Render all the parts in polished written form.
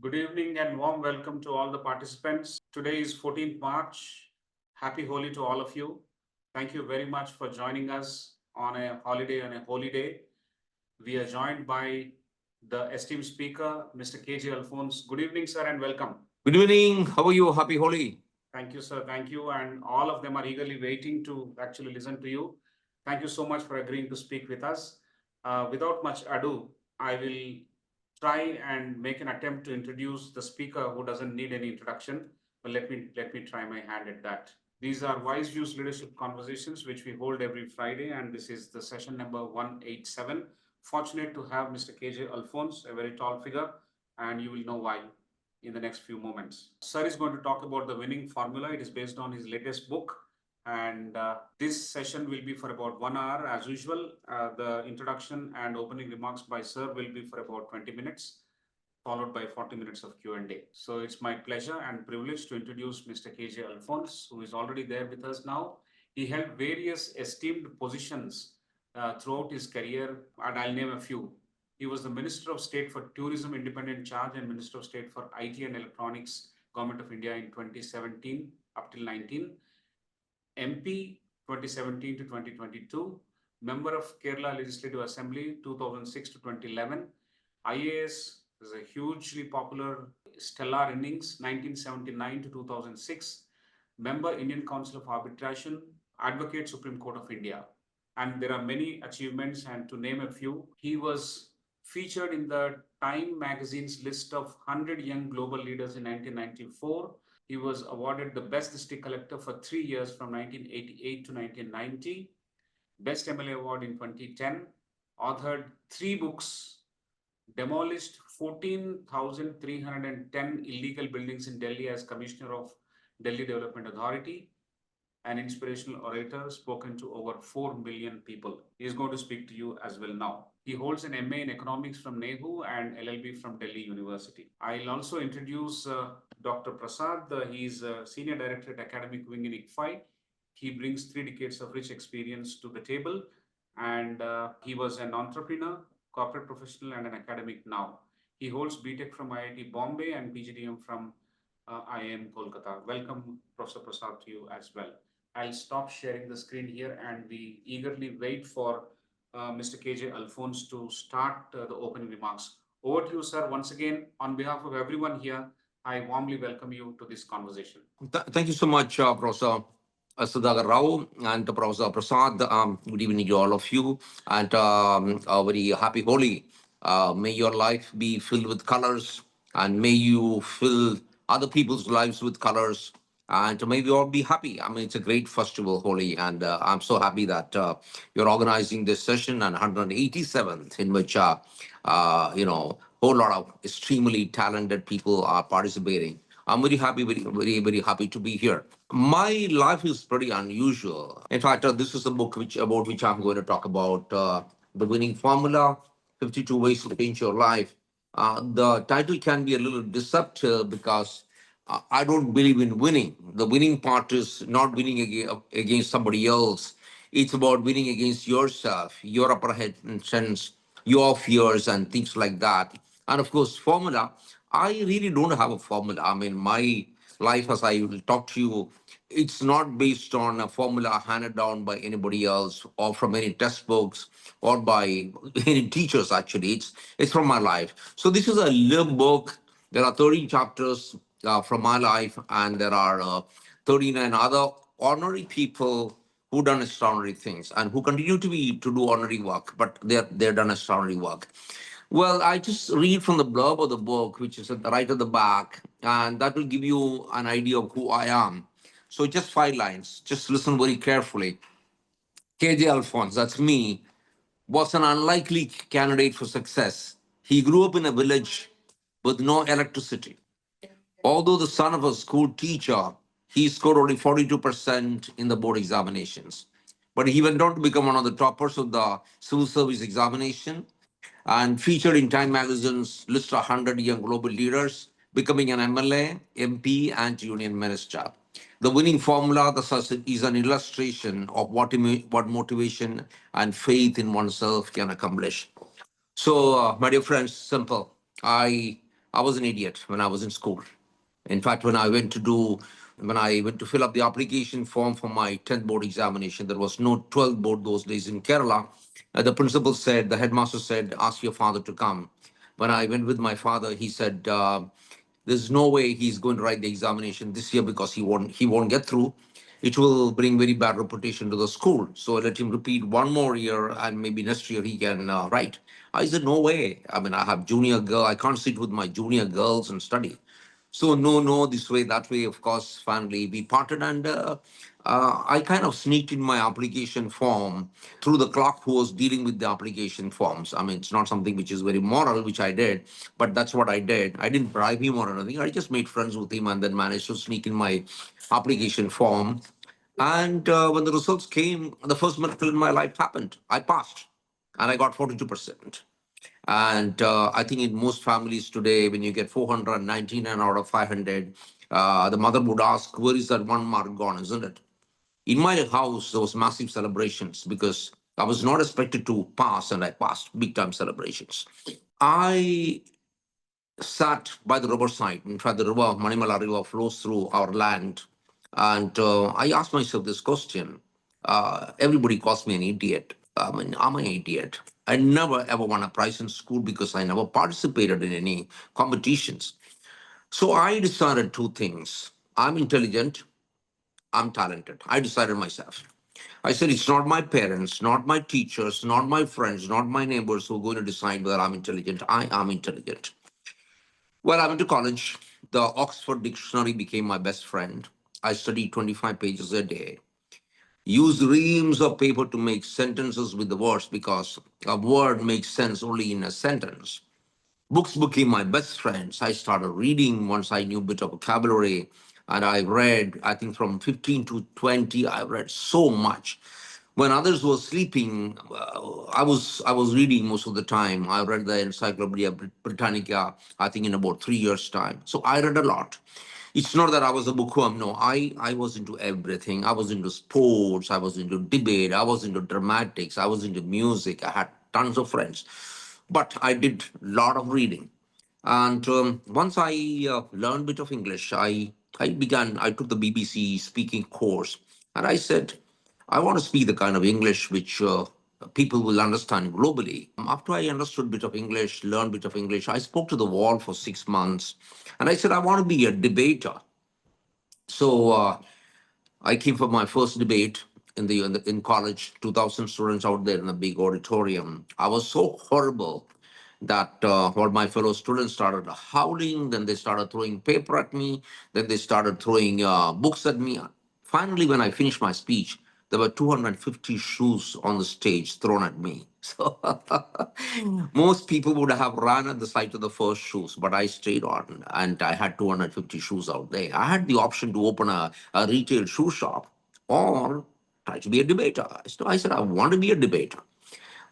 Good evening and warm welcome to all the participants. Today is 14th March. Happy Holi to all of you. Thank you very much for joining us on a holiday, on a holy day. We are joined by the esteemed speaker, Mr. KJ Alphons. Good evening, sir, and welcome. Good evening. How are you? Happy Holi. Thank you, sir. Thank you. And all of them are eagerly waiting to actually listen to you. Thank you so much for agreeing to speak with us. Without much ado, I will try and make an attempt to introduce the speaker who doesn't need any introduction. But let me try my hand at that. These are WiseViews leadership conversations, which we hold every Friday, and this is the session number 187. Fortunate to have Mr. KJ Alphons, a very tall figure, and you will know why in the next few moments. Sir is going to talk about the winning formula. It is based on his latest book. And this session will be for about 1 hour as usual. The introduction and opening remarks by Sir will be for about 20 minutes, followed by 40 minutes of Q&A. So it's my pleasure and privilege to introduce Mr. KJ Alphons, who is already there with us now. He held various esteemed positions throughout his career, and I'll name a few. He was the Minister of State for Tourism Independent Charge and Minister of State for IT and Electronics, Government of India in 2017 up till 19. MP 2017 to 2022, Member of Kerala Legislative Assembly 2006 to 2011, IAS is a hugely popular stellar innings 1979 to 2006, Member Indian Council of Arbitration, Advocate Supreme Court of India. And there are many achievements, and to name a few, he was featured in the Time magazine's list of 100 young global leaders in 1994. He was awarded the Best District Collector for 3 years from 1988 to 1990, Best MLA Award in 2010, authored 3 books, demolished 14,310 illegal buildings in Delhi as Commissioner of Delhi Development Authority, an inspirational orator, spoken to over 4 million people. He is going to speak to you as well now. He holds an MA in Economics from NEHU and LLB from Delhi University. I'll also introduce Dr. Prasad. He's a Senior Director at Academic Wing in ICFAI. He brings 3 decades of rich experience to the table, and he was an entrepreneur, corporate professional, and an academic now. He holds BTech from IIT Bombay and PGDM from IIM Kolkata. Welcome, Professor Prasad, to you as well. I'll stop sharing the screen here, and we eagerly wait for Mr. KJ Alphons to start the opening remarks. Over to you, sir. Once again, on behalf of everyone here, I warmly welcome you to this conversation. Thank you so much, Professor Sudhakar Rao and Professor Prasad. Good evening to all of you, and a very happy Holi. May your life be filled with colors, and may you fill other people's lives with colors. And may we all be happy. I mean, it's a great festival, Holi, and I'm so happy that you're organizing this session and 187th, in which whole lot of extremely talented people are participating. I'm very happy, very happy to be here. My life is pretty unusual. In fact, this is a book about which I'm going to talk about, The Winning Formula, 52 Ways to Change Your Life. The title can be a little deceptive because I don't believe in winning. The winning part is not winning against somebody else. It's about winning against yourself, your apprehensions, your fears, and things like that. And of course, formula. I really don't have a formula. I mean, my life, as I will talk to you, it's not based on a formula handed down by anybody else or from any textbooks or by any teachers. Actually, it's from my life. So this is a little book. There are 13 chapters from my life, and there are 39 other ordinary people who done extraordinary things and who continue to do ordinary work, but they're done extraordinary work. Well, I just read from the blurb of the book, which is at the right at the back, and that will give you an idea of who I am. So just 5 lines. Just listen very carefully. KJ Alphons, that's me, was an unlikely candidate for success. He grew up in a village with no electricity. Although the son of a school teacher, he scored only 42% in the board examinations. But he went on to become one of the toppers of the civil service examination and featured in Time magazine's list of 100 young global leaders, becoming an MLA, MP, and union minister. The winning formula is an illustration of what motivation and faith in oneself can accomplish. So, my dear friends, simple. I I was an idiot when I was in school. In fact, when I went to fill up the application form for my 10th board examination, there was no 12th board those days in Kerala. The headmaster said, ask your father to come. When I went with my father, he said, there's no way he's going to write the examination this year because he won't get through. It will bring very bad reputation to the school. So let him repeat one more year and maybe next year he can write. I said, no way. I mean, I have junior girl. I can't sit with my junior girls and study. So no, this way, that way, of course, finally we parted, and I kind of sneaked in my application form through the clerk who was dealing with the application forms. I mean, it's not something which is very moral, which I did, but that's what I did. I didn't bribe him or anything. I just made friends with him and then managed to sneak in my application form. And when the results came, the first miracle in my life happened. I passed, and I got 42%. And I think in most families today, when you get 499 out of 500, the mother would ask, where is that one mark gone, isn't it? In my house, there was massive celebrations because I was not expected to pass, and I passed. Big time celebrations. I sat by the riverside. In fact, the river, Manimala River, flows through our land. And I asked myself this question. Everybody calls me an idiot. I mean, I'm an idiot. I never ever won a prize in school because I never participated in any competitions. So I decided two things. I'm intelligent, I'm talented. I decided myself. I said, it's not my parents, not my teachers, not my friends, not my neighbors who are going to decide whether I'm intelligent. I am intelligent. Well, I went to college. The Oxford Dictionary became my best friend. I studied 25 pages a day, used reams of paper to make sentences with the words because a word makes sense only in a sentence. Books became my best friends. I started reading once I knew a bit of vocabulary, and I read, I think from 15 to 20, I read so much. When others were sleeping, I was reading most of the time. I read the Encyclopedia Britannica, I think in about 3 years' time. So I read a lot. It's not that I was a bookworm. No, I was into everything. I was into sports. I was into debate. I was into dramatics. I was into music. I had tons of friends. But I did a lot of reading. And once I learned a bit of English, I took the BBC speaking course. And I said, I want to speak the kind of English which people will understand globally. After I understood a bit of English, learned a bit of English, I spoke to the wall for 6 months. And I said, I want to be a debater. So I came for my first debate in college, 2,000 students out there in a big auditorium. I was so horrible that all my fellow students started howling. Then they started throwing paper at me. Then they started throwing books at me. Finally, when I finished my speech, there were 250 shoes on the stage thrown at me. So most people would have run at the sight of the first shoes, but I stayed on, and I had 250 shoes out there. I had the option to open a retail shoe shop or try to be a debater. So I said, I want to be a debater.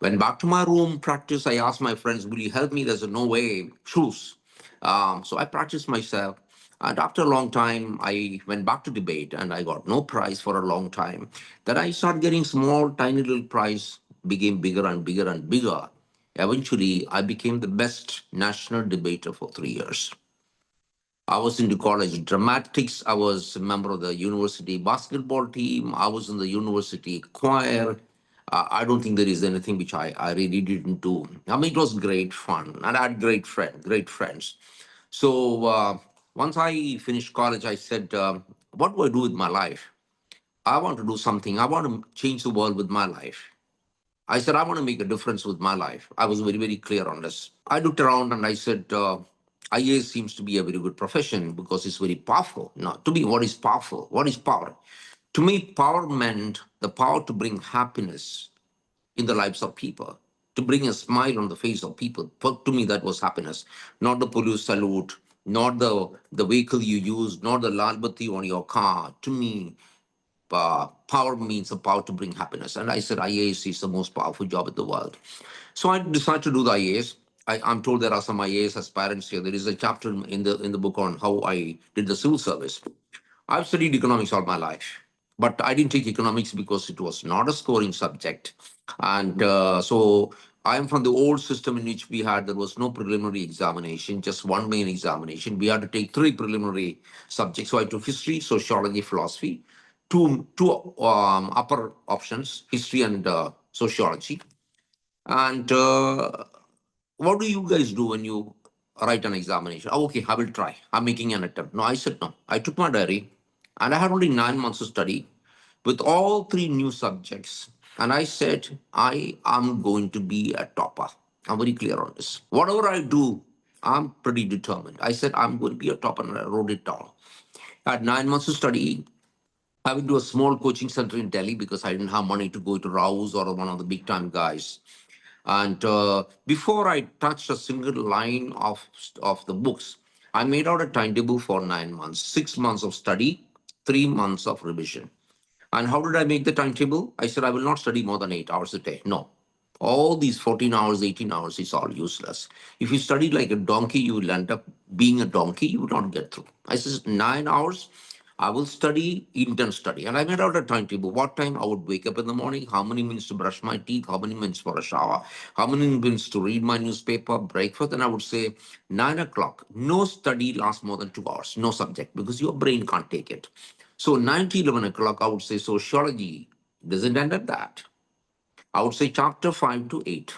Went back to my room, practice. I asked my friends, will you help me? There's no way, shoes. So I practiced myself. And after a long time, I went back to debate and I got no prize for a long time. Then I started getting small, tiny little prize, became bigger and bigger and bigger. Eventually, I became the best national debater for 3 years. I was into college dramatics. I was a member of the university basketball team. I was in the university choir. I don't think there is anything which I really didn't do. I mean, it was great fun, and I had great friends. So once I finished college, I said, what do I do with my life? I want to do something. I want to change the world with my life. I said, I want to make a difference with my life. I was very, very clear on this. I looked around and I said, IAS seems to be a very good profession because it's very powerful. Now, to me, what is powerful? What is power? To me, power meant the power to bring happiness in the lives of people, to bring a smile on the face of people. To me, that was happiness, not the police salute, not the vehicle you use, not the lalbati on your car. To me, power means the power to bring happiness. And I said, IAS is the most powerful job in the world. So I decided to do the IAS. I'm told there are some IAS aspirants here. There is a chapter in the book on how I did the civil service. I've studied economics all my life, but I didn't take economics because it was not a scoring subject. And so I am from the old system in which there was no preliminary examination, just one main examination. We had to take three preliminary subjects. So I took history, sociology, philosophy, two upper options, history and sociology. And what do you guys do when you write an examination? Oh, okay, I will try. I'm making an attempt. No, I said no. I took my diary and I had only 9 months to study with all three new subjects. And I said, I am going to be a topper. I'm very clear on this. Whatever I do, I'm pretty determined. I said, I'm going to be a topper, and I wrote it down. I had 9 months to study. I went to a small coaching center in Delhi because I didn't have money to go to Rouse or one of the big time guys. And before I touched a single line of the books, I made out a timetable for 9 months, 6 months of study, 3 months of revision. And how did I make the timetable? I said, I will not study more than 8 hours a day. No. All these 14 hours, 18 hours is all useless. If you study like a donkey, you will end up being a donkey. You will not get through. I said, 9 hours. I will study, intense study. And I made out a timetable. What time I would wake up in the morning, how many minutes to brush my teeth, how many minutes for a shower, how many minutes to read my newspaper, breakfast. And I would say 9 o'clock. No study lasts more than 2 hours, no subject, because your brain can't take it. So 9 to 11 o'clock, I would say sociology doesn't end at that. I would say chapter 5 to 8.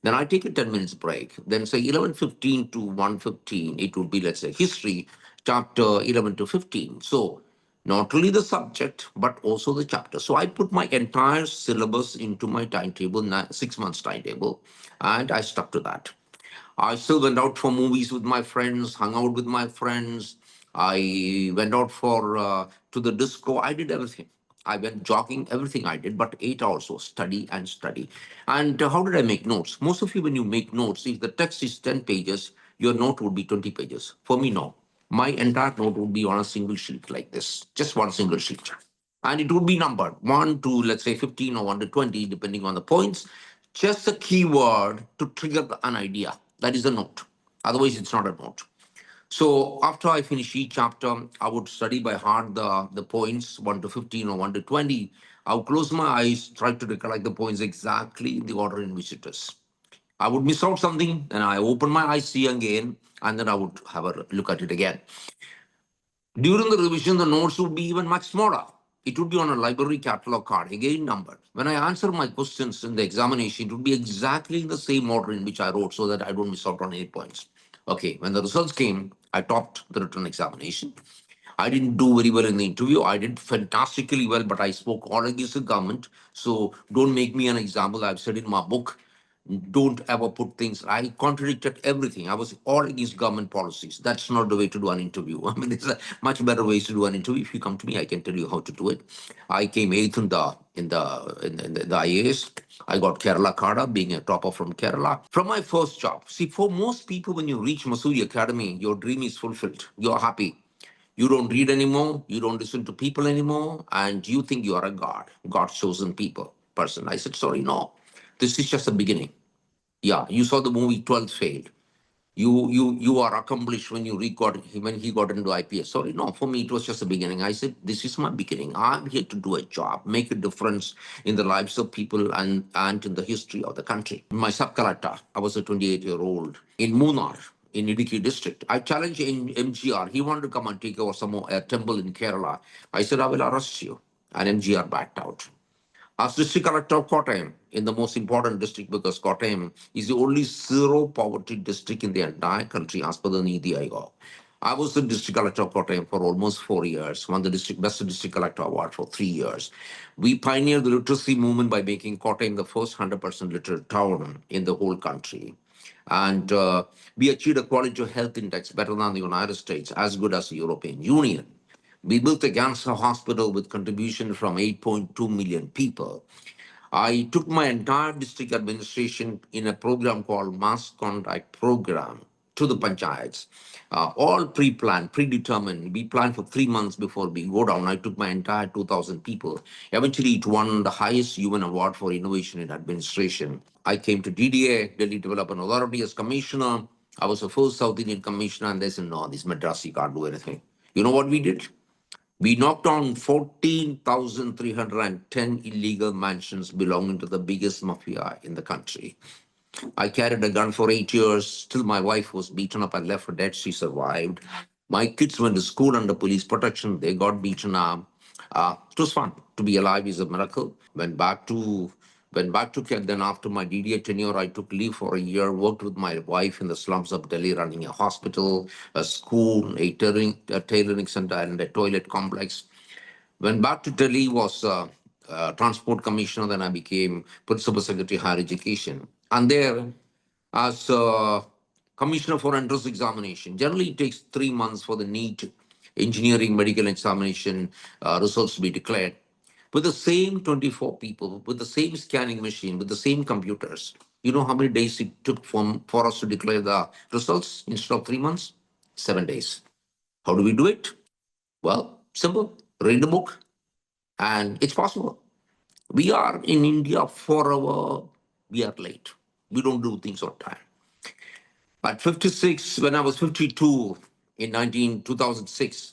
Then I take a 10 minutes break. Then say 11:15 to 1:15, it would be, let's say, history, chapter 11 to 15. So not only the subject, but also the chapter. So I put my entire syllabus into my timetable, 6 months timetable, and I stuck to that. I still went out for movies with my friends, hung out with my friends. I went out for to the disco. I did everything. I went jogging, everything I did, but 8 hours was study and study. And how did I make notes? Most of you, when you make notes, if the text is 10 pages, your note would be 20 pages. For me, no. My entire note would be on a single sheet like this, just one single sheet. And it would be numbered 1 to, let's say, 15 or 1 to 20, depending on the points. Just a keyword to trigger an idea. That is a note. Otherwise, it's not a note. So after I finish each chapter, I would study by heart the points 1 to 15 or 1 to 20. I would close my eyes, try to recollect the points exactly in the order in which it is. I would miss out something, and I open my eyes, see again, and then I would have a look at it again. During the revision, the notes would be even much smaller. It would be on a library catalog card, again numbered. When I answer my questions in the examination, it would be exactly in the same order in which I wrote so that I don't miss out on 8 points. Okay, when the results came, I topped the written examination. I didn't do very well in the interview. I did fantastically well, but I spoke all against the government. So don't make me an example. I've said in my book, don't ever put things. I contradicted everything. I was all against government policies. That's not the way to do an interview. I mean, there's a much better ways to do an interview. If you come to me, I can tell you how to do it. I came eighth in the IAS. I got Kerala Kada, being a topper from Kerala. From my first job, see, for most people, when you reach Masuri Academy, your dream is fulfilled. You're happy. You don't read anymore, you don't listen to people anymore, and you think you are a God, God's chosen person. I said, sorry, no. This is just the beginning. Yeah, you saw the movie 12 failed. You are accomplished when he got into IPS. Sorry, no, for me it was just the beginning. I said, this is my beginning. I'm here to do a job, make a difference in the lives of people and in the history of the country. My sub-collector, I was a 28-year-old in Munnar, in Idukki district. I challenged in MGR. He wanted to come and take over a temple in Kerala. I said, I will arrest you. And MGR backed out. As district collector of Kottayam, in the most important district, because Kottayam is the only zero poverty district in the entire country as per the Niti Aayog. I was the district collector of Kottayam for almost 4 years, won the best district collector award for 3 years. We pioneered the literacy movement by making Kottayam the first 100% literate town in the whole country. And we achieved a quality of health index better than the United States, as good as the European Union. We built a cancer hospital with contribution from 8.2 million people. I took my entire district administration in a program called Mass Contact Program to the panchayats. All pre-planned, predetermined. We planned for 3 months before we go down. I took my entire 2,000 people. Eventually, it won the highest UN award for innovation in administration. I came to DDA, Delhi Development Authority, as commissioner. I was the first South Indian commissioner, and they said, no, this Madrasi can't do anything. You know what we did? We knocked on 14,310 illegal mansions belonging to the biggest mafia in the country. I carried a gun for 8 years till my wife was beaten up and left for dead. She survived. My kids went to school under police protection. They got beaten up. It was fun. To be alive is a miracle. Went back to Kenya. Then after my DDA tenure, I took leave for a year, worked with my wife in the slums of Delhi, running a hospital, a school, a tailoring center, and a toilet complex. Went back to Delhi, was transport commissioner. Then I became principal secretary higher education. And there, as commissioner for entrance examination, generally it takes 3 months for the NEET engineering medical examination results to be declared. With the same 24 people, with the same scanning machine, with the same computers, you know how many days it took for us to declare the results instead of 3 months? 7 days. How do we do it? Well, simple. Read the book, and it's possible. We are in India forever. We are late. We don't do things on time. At 56, when I was 52 in 2006,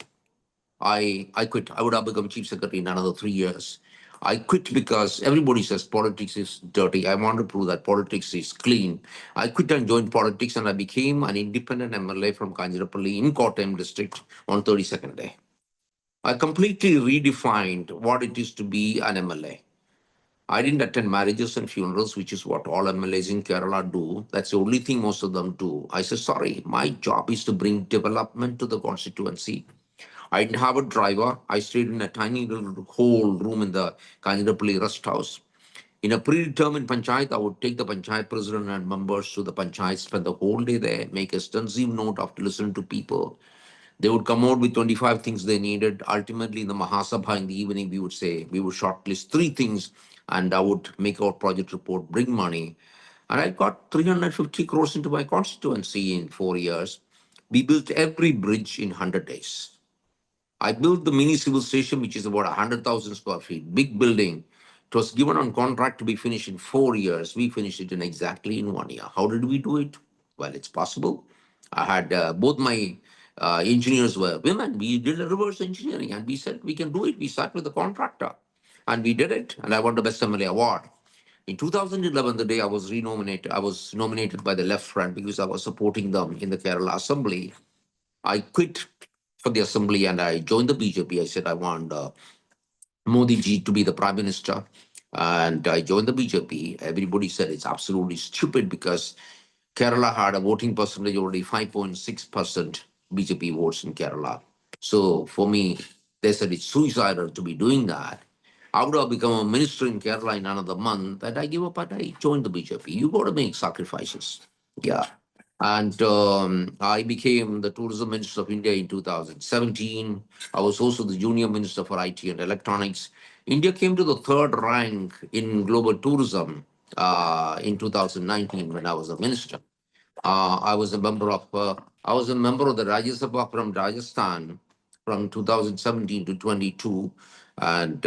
I quit. I would have become chief secretary in another 3 years. I quit because everybody says politics is dirty. I want to prove that politics is clean. I quit and joined politics, and I became an independent MLA from Kanjirapalli in Kottayam district on 32nd day. I completely redefined what it is to be an MLA. I didn't attend marriages and funerals, which is what all MLAs in Kerala do. That's the only thing most of them do. I said, sorry, my job is to bring development to the constituency. I didn't have a driver. I stayed in a tiny little hole room in the Kanjirapalli rest house. In a predetermined panchayat, I would take the panchayat president and members to the panchayat, spend the whole day there, make a extensive note after listening to people. They would come out with 25 things they needed. Ultimately, in the Mahasabha in the evening, we would say, we would shortlist 3 things, and I would make our project report, bring money. And I got 350 crores into my constituency in 4 years. We built every bridge in 100 days. I built the mini civil station, which is about 100,000 square feet, big building. It was given on contract to be finished in 4 years. We finished it in exactly in 1 year. How did we do it? Well, it's possible. I had both my engineers were women. We did a reverse engineering, and we said we can do it. We sat with the contractor, and we did it. And I won the Best MLA award. In 2011, the day I was renominated, I was nominated by the Left Front because I was supporting them in the Kerala Assembly. I quit for the assembly and I joined the BJP. I said I want Modi ji to be the prime minister, and I joined the BJP. Everybody said it's absolutely stupid because Kerala had a voting percentage already 5.6% BJP votes in Kerala. So for me, they said it's suicidal to be doing that. I would have become a minister in Kerala in another month, and I gave up and I joined the BJP. You got to make sacrifices. Yeah. And I became the tourism minister of India in 2017. I was also the junior minister for IT and electronics. India came to the third rank in global tourism in 2019 when I was a minister. I was a member of the Rajya Sabha from Rajasthan from 2017 to 22. And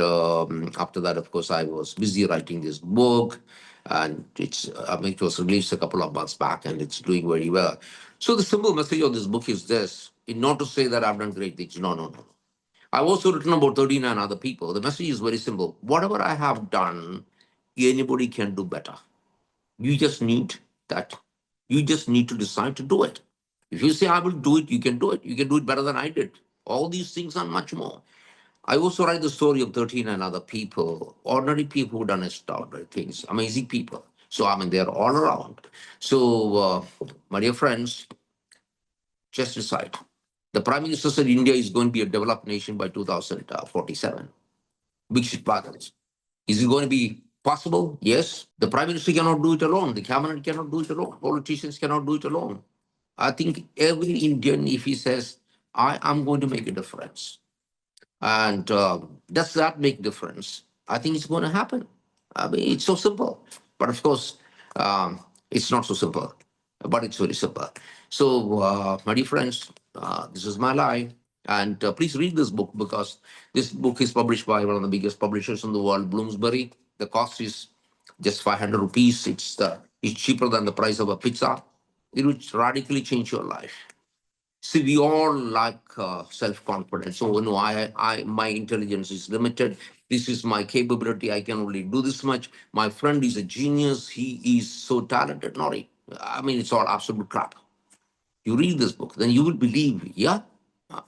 after that, of course, I was busy writing this book, and it was released a couple of months back, and it's doing very well. So the simple message of this book is this: not to say that I've done great things. No, no, no. I've also written about 39 other people. The message is very simple. Whatever I have done, anybody can do better. You just need that. You just need to decide to do it. If you say, I will do it, you can do it. You can do it better than I did. All these things and much more. I also write the story of 13 and other people, ordinary people who've done extraordinary things, amazing people. So, I mean, they're all around. So, my dear friends, just decide. The Prime Minister said India is going to be a developed nation by 2047. Viksit Bharat. Is it going to be possible? Yes. The Prime Minister cannot do it alone. The Cabinet cannot do it alone. Politicians cannot do it alone. I think every Indian, if he says, I am going to make a difference, and does that make difference? I think it's going to happen. I mean, it's so simple. But of course, it's not so simple, but it's very simple. So, my dear friends, this is my life. And please read this book because this book is published by one of the biggest publishers in the world, Bloomsbury. The cost is just 500 rupees. It's cheaper than the price of a pizza. It will radically change your life. See, we all lack self-confidence. So, my intelligence is limited. This is my capability. I can only do this much. My friend is a genius. He is so talented. Not, I mean, it's all absolute crap. You read this book, then you will believe, yeah,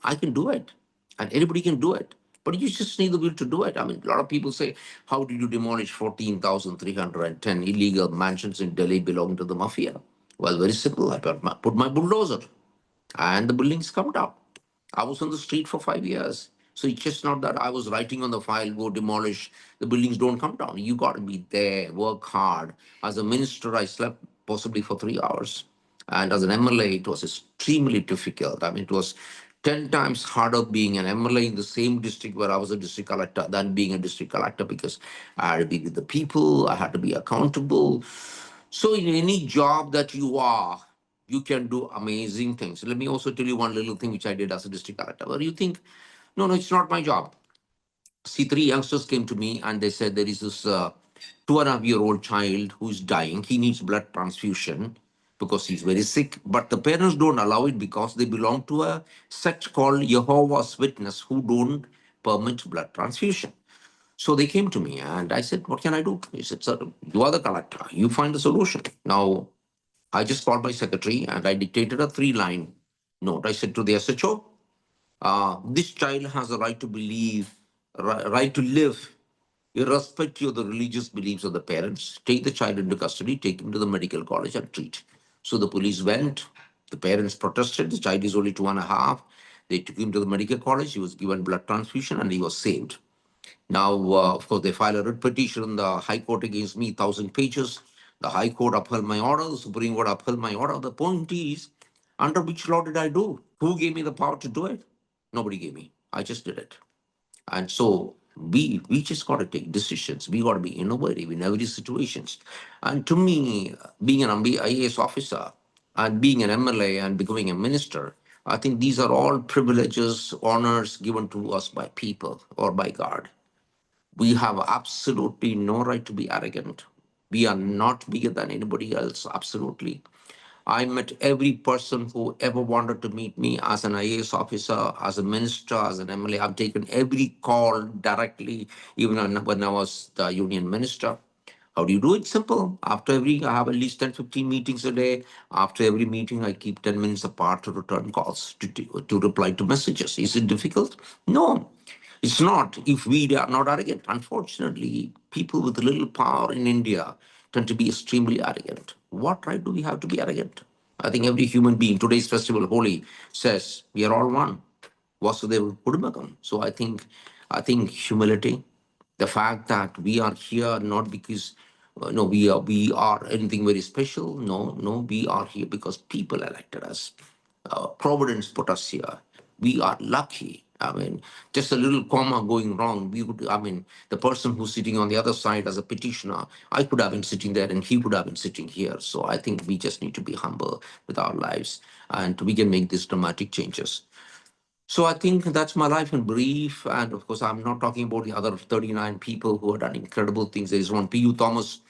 I can do it. And anybody can do it. But you just need the will to do it. I mean, a lot of people say, how did you demolish 14,310 illegal mansions in Delhi belonging to the mafia? Well, very simple. I put my bulldozer and the buildings come down. I was on the street for 5 years. So it's just not that I was writing on the file, go demolish, the buildings don't come down. You got to be there, work hard. As a minister, I slept possibly for 3 hours. And as an MLA, it was extremely difficult. I mean, it was 10 times harder being an MLA in the same district where I was a district collector than being a district collector because I had to be with the people, I had to be accountable. So in any job that you are, you can do amazing things. Let me also tell you one little thing which I did as a district collector. Where you think, no, it's not my job. See, three youngsters came to me and they said there is this 2.5-year-old child who's dying. He needs blood transfusion because he's very sick. But the parents don't allow it because they belong to a sect called Jehovah's Witness who don't permit blood transfusion. So they came to me and I said, what can I do? He said, sir, you are the collector. You find the solution. Now, I just called my secretary and I dictated a 3-line note. I said to the SHO, this child has a right to believe, right to live, irrespective of the religious beliefs of the parents. Take the child into custody, take him to the medical college and treat. So the police went, the parents protested, the child is only 2.5. They took him to the medical college, he was given blood transfusion and he was saved. Now, of course, they filed a writ petition in the High Court against me, 1,000 pages. The High Court upheld my order, the Supreme Court upheld my order. The point is, under which law did I do? Who gave me the power to do it? Nobody gave me. I just did it. And so we just got to take decisions. We got to be innovative in every situations. And to me, being an IAS officer and being an MLA and becoming a minister, I think these are all privileges, honors given to us by people or by God. We have absolutely no right to be arrogant. We are not bigger than anybody else, absolutely. I met every person who ever wanted to meet me as an IAS officer, as a minister, as an MLA. I've taken every call directly, even when I was the union minister. How do you do it? Simple. I have at least 10, 15 meetings a day. After every meeting, I keep 10 minutes apart to return calls, to reply to messages. Is it difficult? No, it's not if we are not arrogant. Unfortunately, people with little power in India tend to be extremely arrogant. What right do we have to be arrogant? I think every human being, today's festival, Holi, says we are all one. Vasudeva Kudambakam. So I think humility, the fact that we are here not because no we are anything very special. No, we are here because people elected us. Providence put us here. We are lucky. I mean, just a little comma going wrong, we would. I mean, the person who's sitting on the other side as a petitioner, I could have been sitting there, and he could have been sitting here. So I think we just need to be humble with our lives, and we can make these dramatic changes. So I think that's my life in brief. And of course, I'm not talking about the other 39 people who have done incredible things. There is one P.U. Thomas,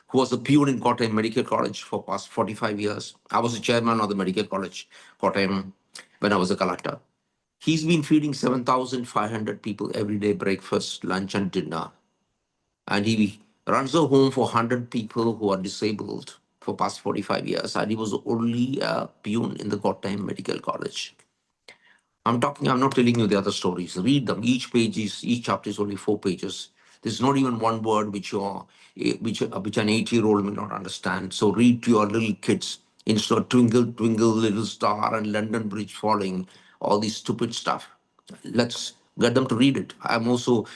who was a peon in Kottayam Medical College for past 45 years. I was the chairman of the Medical College, Kottayam, when I was a collector. He's been feeding 7,500 people every day, breakfast, lunch, and dinner. And he runs a home for 100 people who are disabled for past 45 years. And he was only a peon in the Kottayam Medical College. I'm not telling you the other stories. Read them. Each chapter is only 4 pages. There's not even one word which an 8-year-old may not understand. So read to your little kids instead of Twinkle, Twinkle, Little Star and London Bridge Falling, all these stupid stuff. Let's get them to read it. I also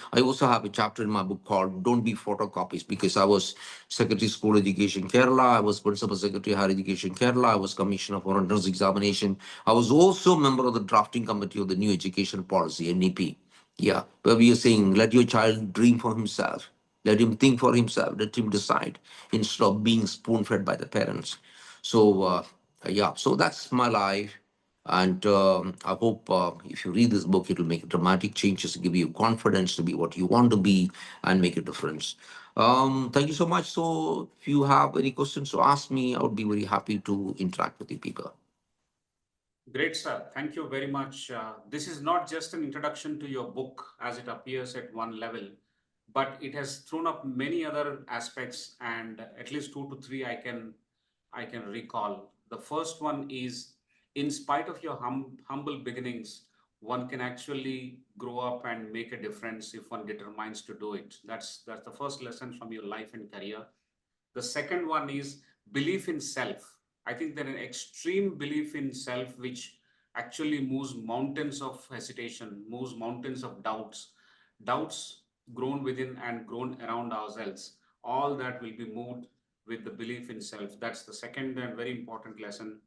have a chapter in my book called Don't Be Photocopies, because I was Secretary School Education Kerala, I was Principal Secretary Higher Education Kerala, I was Commissioner for Entrance Examination. I was also a member of the drafting committee of the new education policy, NEP. Yeah, where we are saying, let your child dream for himself. Let him think for himself. Let him decide instead of being spoon-fed by the parents. So, yeah, so that's my life. And I hope if you read this book, it will make dramatic changes, give you confidence to be what you want to be and make a difference. Thank you so much. So if you have any questions to ask me, I would be very happy to interact with you people. Great, sir. Thank you very much. This is not just an introduction to your book as it appears at one level, but it has thrown up many other aspects, and at least two to three I can recall. The first one is, in spite of your humble beginnings, one can actually grow up and make a difference if one determines to do it. That's the first lesson from your life and career. The second one is belief in self. I think that an extreme belief in self, which actually moves mountains of hesitation, moves mountains of doubts grown within and grown around ourselves. All that will be moved with the belief in self. That's the second and very important lesson.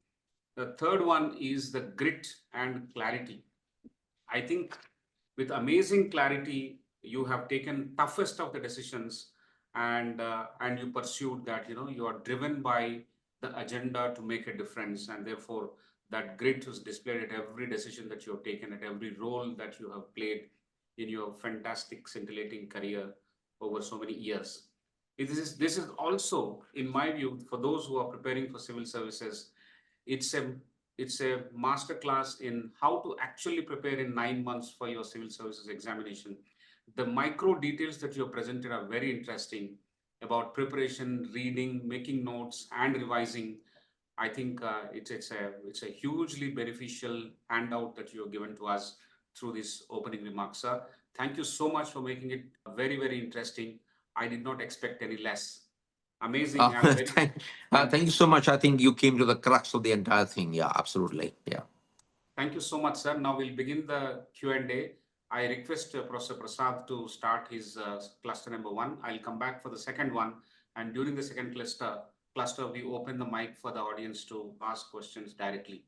The third one is the grit and clarity. I think with amazing clarity, you have taken toughest of the decisions, and you pursued that. You are driven by the agenda to make a difference, and therefore that grit is displayed at every decision that you have taken, at every role that you have played in your fantastic scintillating career over so many years. This is also, in my view, for those who are preparing for civil services, it's a it's a master class in how to actually prepare in 9 months for your civil services examination. The micro details that you have presented are very interesting about preparation, reading, making notes, and revising. I think it's a hugely beneficial handout that you have given to us through this opening remarks, sir. Thank you so much for making it very, very interesting. I did not expect any less. Amazing. Thank you so much. I think you came to the crux of the entire thing. Yeah, absolutely. Yeah. Thank you so much, sir. Now we'll begin the Q&A. I request Professor Prasad to start his cluster number one. I'll come back for the second one. And during the second cluster, we open the mic for the audience to ask questions directly.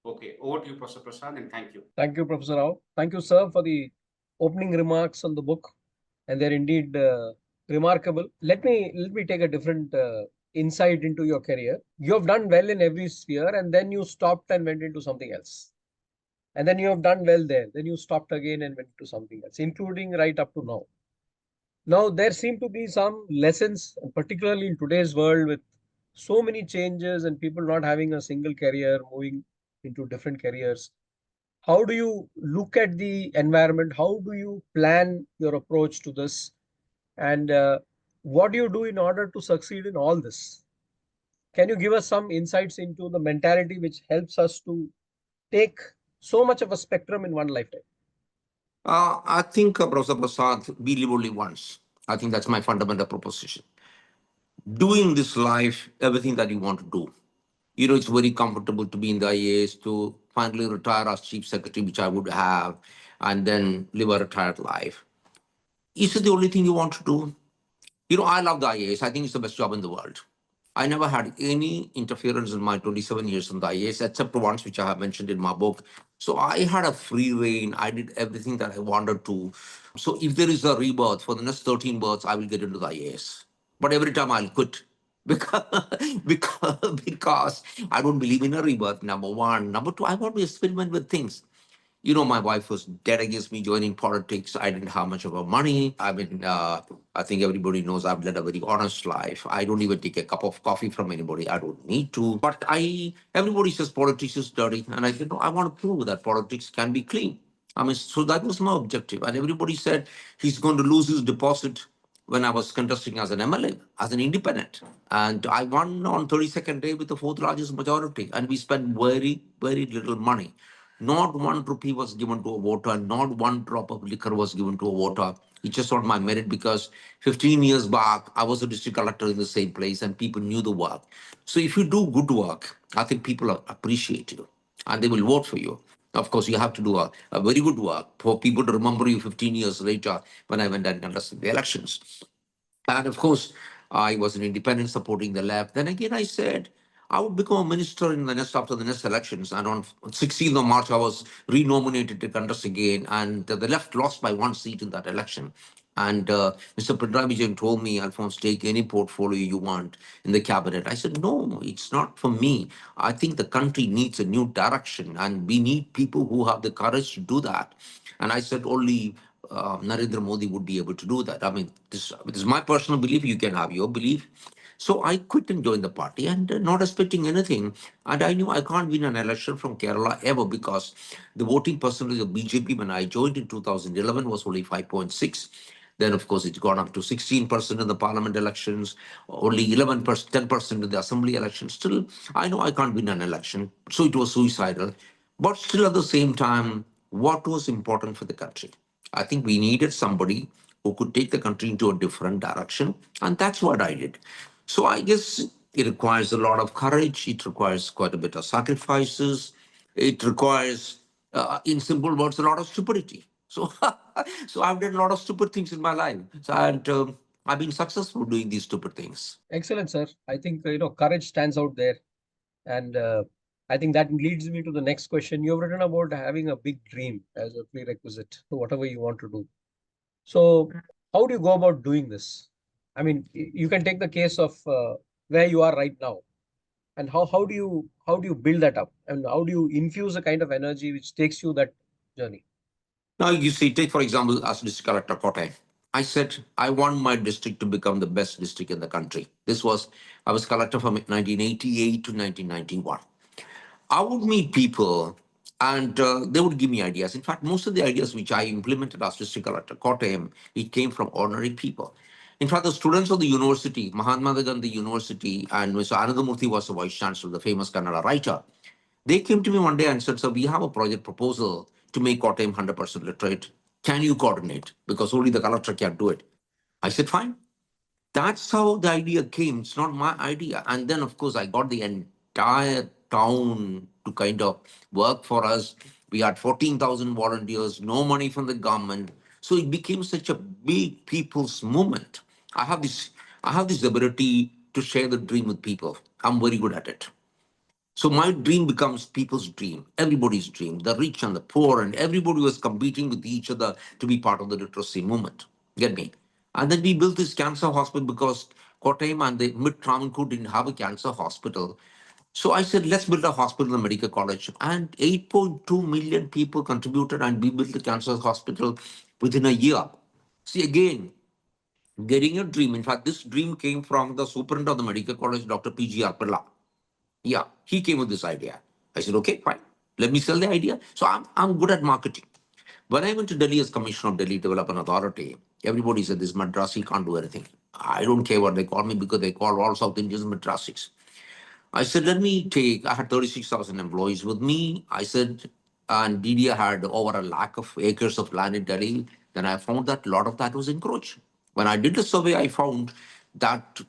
Okay, over to you, Professor Prasad, and thank you. Thank you, Professor Rao. Thank you, sir, for the opening remarks on the book, and they're indeed remarkable. Let me take a different insight into your career. You have done well in every sphere, and then you stopped and went into something else. And then you have done well there. Then you stopped again and went to something else, including right up to now. Now, there seem to be some lessons, particularly in today's world with so many changes and people not having a single career, moving into different careers. How do you look at the environment? How do you plan your approach to this? And what do you do in order to succeed in all this? Can you give us some insights into the mentality which helps us to take so much of a spectrum in one lifetime? I think, Professor Prasad, we live only once. I think that's my fundamental proposition. Doing this life, everything that you want to do. It's very comfortable to be in the IAS, to finally retire as chief secretary, which I would have, and then live a retired life. Is it the only thing you want to do? I love the IAS. I think it's the best job in the world. I never had any interference in my 27 years in the IAS, except once, which I have mentioned in my book. So I had a free reign. I did everything that I wanted to. So if there is a rebirth for the next 13 births, I will get into the IAS. But every time I'll quit. Because, because I don't believe in a rebirth, number one. Number two, I want to experiment with things. My wife was dead against me joining politics. I didn't have much of a money. I mean, I think everybody knows I've led a very honest life. I don't even take a cup of coffee from anybody. I don't need to. But everybody says politics is dirty. And I said, no, I want to prove that politics can be clean. I mean, so that was my objective. And everybody said he's going to lose his deposit when I was contesting as an MLA, as an independent. And I won on 32nd day with the fourth largest majority. And we spent very, very little money. Not 1 rupee was given to a voter, not one drop of liquor was given to a voter. It's just on my merit because 15 years back, I was a district collector in the same place and people knew the work. So if you do good work, I think people appreciate you and they will vote for you. Of course, you have to do a very good work for people to remember you 15 years later when I went and contested the elections. And of course, I was an independent supporting the left. Then again, I said, I would become a minister after the next elections. And on 16th of March, I was renominated to contest again. And the left lost by 1 seat in that election. And Mr. Pinarayi Vijayan told me, Alphons, take any portfolio you want in the cabinet. I said, no, it's not for me. I think the country needs a new direction. And we need people who have the courage to do that. And I said, only Narendra Modi would be able to do that. I mean, this is my personal belief. You can have your belief. So I quit and joined the party and not expecting anything. And I knew I can't win an election from Kerala ever because the voting percentage of BJP when I joined in 2011 was only 5.6. Then, of course, it's gone up to 16% in the parliament elections, only 11%, 10% in the assembly elections. Still, I know I can't win an election. So it was suicidal. But still, at the same time, what was important for the country? I think we needed somebody who could take the country into a different direction. And that's what I did. So I guess it requires a lot of courage. It requires quite a bit of sacrifices. It requires, in simple words, a lot of stupidity. So, so I've done a lot of stupid things in my life. So, and I've been successful doing these stupid things. Excellent, sir. I think, courage stands out there. And I think that leads me to the next question. You've written about having a big dream as a prerequisite to whatever you want to do. So, how do you go about doing this? I mean, you can take the case of where you are right now, and how do you build that up, and how do you infuse a kind of energy which takes you that journey? Now, you see, take for example, as district collector Kotte. I said, I want my district to become the best district in the country. I was collector from 1988 to 1991. I would meet people and they would give me ideas. In fact, most of the ideas which I implemented as district collector, Kottayam, it came from ordinary people. In fact, the students of the university, Mahatma Gandhi University, and Mr. Anandamurthy was the vice chancellor, the famous Kannada writer. They came to me one day and said, "Sir, we have a project proposal to make Kottayam 100% literate. Can you coordinate? Because only the collector can do it." I said, "Fine." That's how the idea came. It's not my idea. And then, of course, I got the entire town to kind of work for us. We had 14,000 volunteers, no money from the government. So it became such a big people's movement. I have this, I have this ability to share the dream with people. I'm very good at it. So my dream becomes people's dream, everybody's dream, the rich and the poor, and everybody was competing with each other to be part of the literacy movement. Get me? And then we built this cancer hospital because Kottayam and the mid Travancore didn't have a cancer hospital. So I said, let's build a hospital and medical college. And 8.2 million people contributed, and we built the cancer hospital within a year. See, again, getting a dream. In fact, this dream came from the superintendent of the medical college, Dr. P.G. Arpilla. Yeah, he came with this idea. I said, okay, fine. Let me sell the idea. So I'm good at marketing. When I went to Delhi as commissioner of Delhi Development Authority, everybody said this Madrasi can't do anything. I don't care what they call me because they call all South Indians Madrasis. I said, I had 36,000 employees with me. I said, and DDA had over a lakh of acres of land in Delhi. Then I found that a lot of that was encroached. When I did the survey, I found that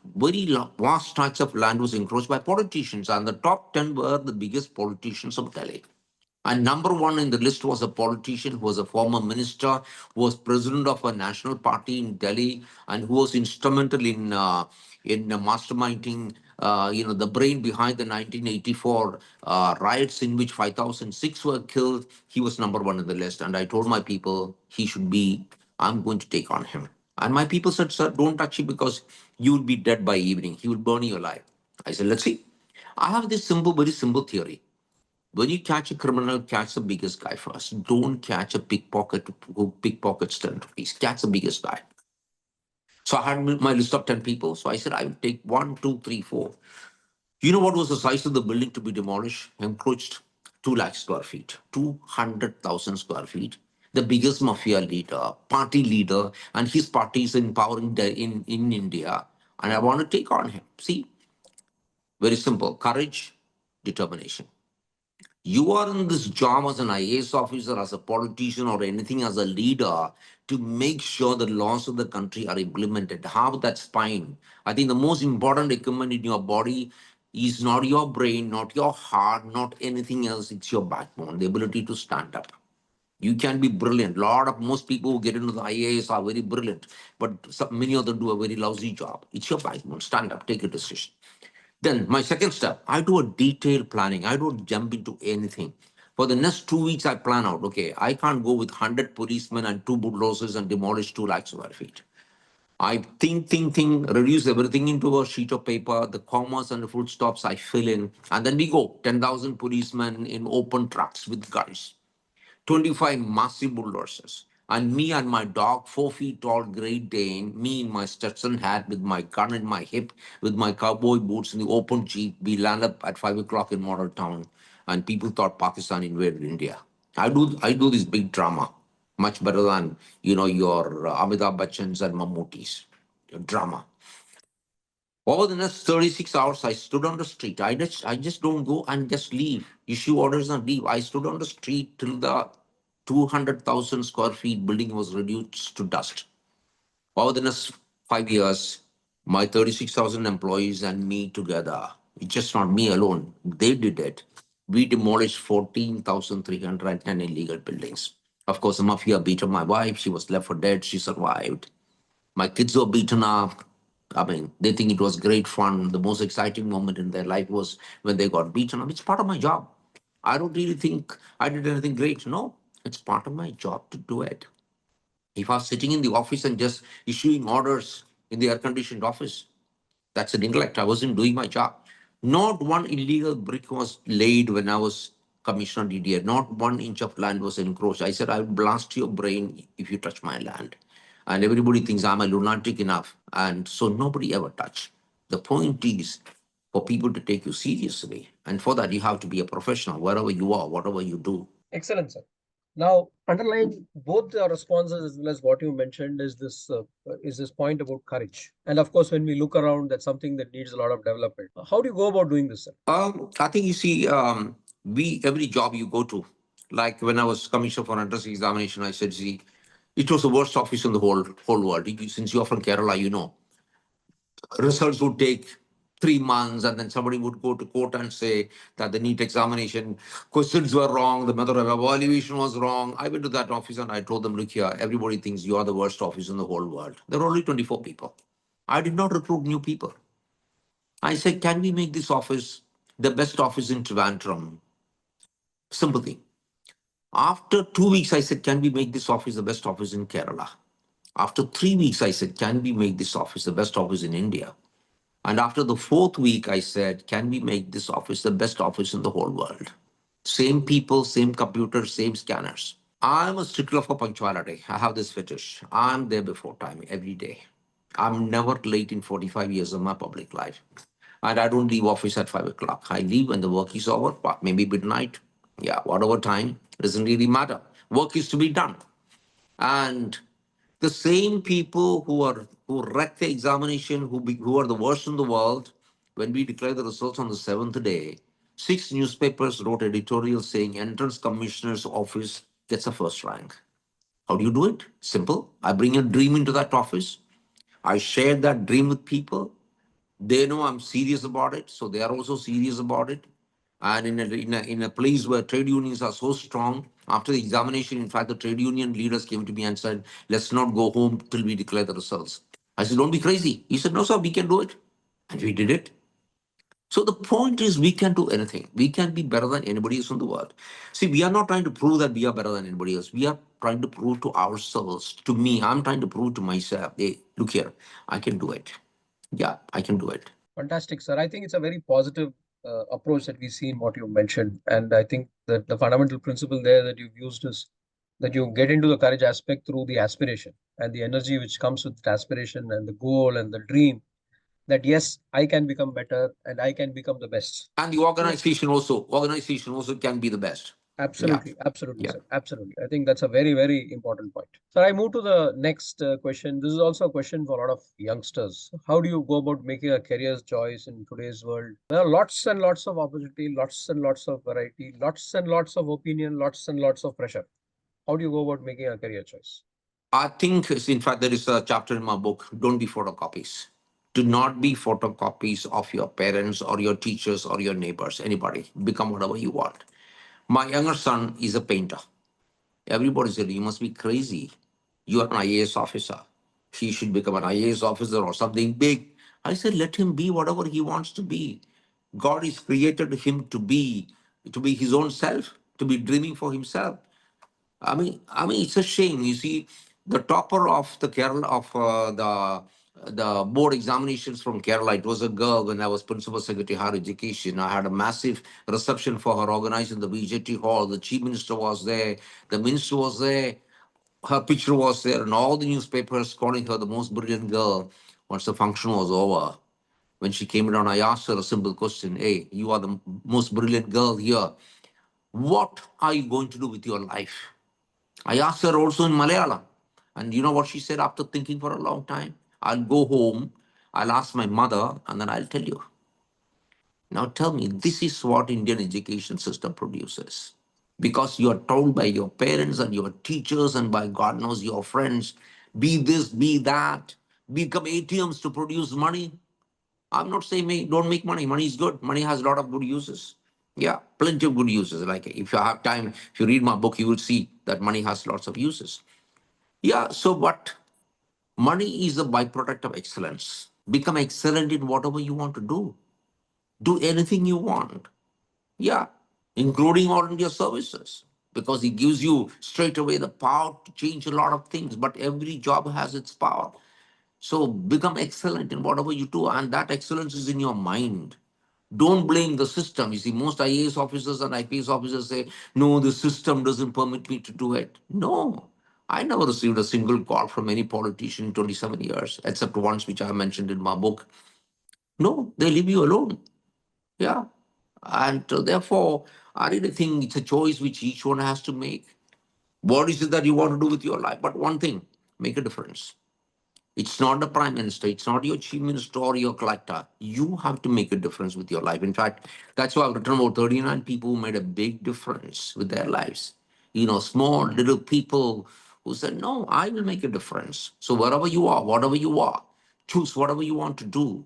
vast tracts of land was encroached by politicians, and the top 10 were the biggest politicians of Delhi. And number one in the list was a politician who was a former minister, who was president of a national party in Delhi, and who was instrumental in masterminding, the brain behind the 1984 riots in which 5,006 were killed. He was number one in the list, and I told my people he should be. I'm going to take on him. And my people said, "Sir, don't touch him because you will be dead by evening. He will burn you alive." I said, "Let's see." I have this very simple theory. When you catch a criminal, catch the biggest guy first. Don't catch a pickpocket who pickpockets 10 rupees. Catch the biggest guy. So I had my list of 10 people. So I said, I will take one, two, three, four. You know what was the size of the building to be demolished? Encroached 2 lakh square feet, 200,000 square feet. The biggest mafia leader, party leader, and his party is in power in India. And I want to take on him. See, very simple courage, determination. You are in this job as an IAS officer, as a politician, or anything as a leader to make sure the laws of the country are implemented. Have that spine. I think the most important equipment in your body is not your brain, not your heart, not anything else. It's your backbone, the ability to stand up. You can be brilliant. Most people who get into the IAS are very brilliant, but many of them do a very lousy job. It's your backbone. Stand up, take a decision. Then my second step, I do a detailed planning. I don't jump into anything. For the next 2 weeks, I plan out, okay, I can't go with 100 policemen and 2 bulldozers and demolish 2 lakh square feet. I think, reduce everything into a sheet of paper, the commas and the full stops I fill in, and then we go 10,000 policemen in open trucks with guns, 25 massive bulldozers, And me and my dog, 4 feet tall Great Dane, me in my Stetson hat with my gun in my hip, with my cowboy boots in the open Jeep, we land up at 5 o'clock in Model Town, and people thought Pakistan invaded India. I do this big drama, much better than your Amitabh Bachchans and Mammootties. Drama. Over the next 36 hours, I stood on the street. I just don't go and just leave, issue orders and leave. I stood on the street till the 200,000 square feet building was reduced to dust. Over the next 5 years, my 36,000 employees and me together, it's just not me alone, they did it. We demolished 14,310 illegal buildings. Of course, the mafia beat up my wife. She was left for dead. She survived. My kids were beaten up. I mean, they think it was great fun. The most exciting moment in their life was when they got beaten up. It's part of my job. I don't really think I did anything great. No, it's part of my job to do it. If I was sitting in the office and just issuing orders in the air conditioned office, that's an intellect. I wasn't doing my job. Not one illegal brick was laid when I was commissioner DDA. Not 1 inch of land was encroached. I said, I will blast your brain if you touch my land. And everybody thinks I'm a lunatic enough. And so nobody ever touched. The point is for people to take you seriously. And for that, you have to be a professional, wherever you are, whatever you do. Excellent, sir. Now, underlying both the responses as well as what you mentioned is this point about courage. And of course, when we look around, that's something that needs a lot of development. How do you go about doing this, sir? I think you see, every job you go to, like when I was commissioner for entrance examination, I said, see, it was the worst office in the whole world. Since you're from Kerala, results would take 3 months, and then somebody would go to court and say that the NEET examination questions were wrong, the method of evaluation was wrong. I went to that office and I told them, look here, everybody thinks you are the worst office in the whole world. There were only 24 people. I did not recruit new people. I said, can we make this office the best office in Trivandrum? Simple thing. After 2 weeks, I said, can we make this office the best office in Kerala? After 3 weeks, I said, can we make this office the best office in India? And after the fourth week, I said, can we make this office the best office in the whole world? Same people, same computers, same scanners. I'm a stickler for punctuality. I have this fetish. I'm there before time every day. I'm never late in 45 years of my public life. And I don't leave office at 5 o'clock. I leave when the work is over, maybe midnight. Yeah, whatever time, doesn't really matter. Work is to be done. And the same people who wreck the examination, who are the worst in the world, when we declare the results on the seventh day, 6 newspapers wrote editorials saying entrance commissioner's office gets a first rank. How do you do it? Simple. I bring a dream into that office. I share that dream with people. They know I'm serious about it, so they are also serious about it. And in a place where trade unions are so strong, after the examination, in fact, the trade union leaders came to me and said, let's not go home till we declare the results. I said, don't be crazy. He said, no, sir, we can do it. And we did it. So the point is, we can do anything. We can be better than anybody else in the world. See, we are not trying to prove that we are better than anybody else. We are trying to prove to ourselves, to me, I'm trying to prove to myself, hey, look here, I can do it. Yeah, I can do it. Fantastic, sir. I think it's a very positive approach that we see in what you mentioned. And I think that the fundamental principle there that you've used is that you get into the courage aspect through the aspiration and the energy which comes with the aspiration and the goal and the dream that, yes, I can become better and I can become the best. And the organization also can be the best. Absolutely, absolutely, Yeah. sir. Absolutely. I think that's a very, very important point. So I move to the next question. This is also a question for a lot of youngsters. How do you go about making a career choice in today's world? There are lots and lots of opportunity, lots and lots of variety, lots and lots of opinion, lots and lots of pressure. How do you go about making a career choice? I think, in fact, there is a chapter in my book, don't be photocopies. Do not be photocopies of your parents or your teachers or your neighbors, anybody. Become whatever you want. My younger son is a painter. Everybody said, you must be crazy. You are an IAS officer. He should become an IAS officer or something big. I said, let him be whatever he wants to be. God has created him to be his own self, to be dreaming for himself. I mean, it's a shame. You see, the topper of the Kerala of the board examinations from Kerala. It was a girl. When I was principal secretary higher education, I had a massive reception for her organized in the VJT hall. The chief minister was there. The minister was there. her picture was there and all the newspapers calling her the most brilliant girl. Once the function was over, when she came down, I asked her a simple question. Hey, you are the most brilliant girl here. What are you going to do with your life? I asked her also in Malayalam. And you know what she said after thinking for a long time? I'll go home, I'll ask my mother, and then I'll tell you. Now tell me, this is what Indian education system produces. Because you are told by your parents and your teachers and by God knows your friends, be this, be that, become ATMs to produce money. I'm not saying don't make money. Money is good. Money has a lot of good uses. Yeah, plenty of good uses. Like if you have time, if you read my book, you will see that money has lots of uses. Yeah, so what? Money is a byproduct of excellence. Become excellent in whatever you want to do. Do anything you want. Yeah, including volunteer services, because it gives you straight away the power to change a lot of things. But every job has its power. So become excellent in whatever you do, and that excellence is in your mind. Don't blame the system. You see, most IAS officers and IPS officers say, no, the system doesn't permit me to do it. No, I never received a single call from any politician in 27 years, except once, which I mentioned in my book. No, they leave you alone. Yeah. And therefore, I really think it's a choice which each one has to make. What is it that you want to do with your life? But one thing, make a difference. It's not the prime minister, it's not your chief minister or your collector. You have to make a difference with your life. In fact, that's why I've written about 39 people who made a big difference with their lives. You know, small little people who said, no, I will make a difference. So wherever you are, whatever you are, choose whatever you want to do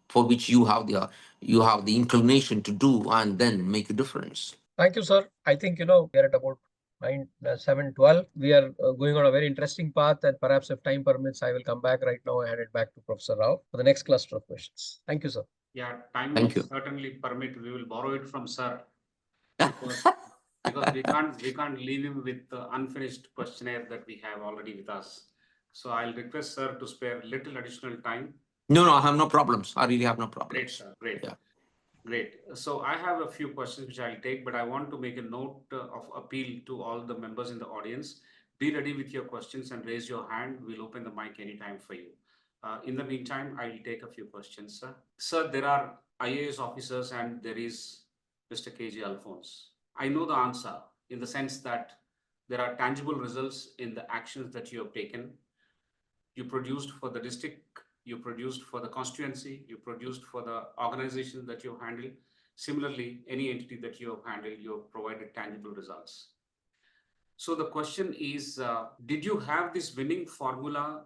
for which you have the inclination to do and then make a difference. Thank you, sir. I think, we are at about 7:12. We are going on a very interesting path, and perhaps if time permits, I will come back right now and hand it back to Professor Rao for the next cluster of questions. Thank you, sir. Yeah, time Thank will you. certainly permit. We will borrow it from sir because, because we can't leave him with the unfinished questionnaire that we have already with us. So I'll request sir to spare little additional time. No, I have no problems. I really have no problems. Great, sir. Great. Yeah. Great. So I have a few questions which I'll take, but I want to make a note of appeal to all the members in the audience. Be ready with your questions and raise your hand. We'll open the mic anytime for you. In the meantime, I will take a few questions, sir. Sir, there are IAS officers and there is Mr. KG Alphons. I know the answer in the sense that there are tangible results in the actions that you have taken. You produced for the district, you produced for the constituency, you produced for the organization that you have handled. Similarly, any entity that you have handled, you have provided tangible results. So the question is, did you have this winning formula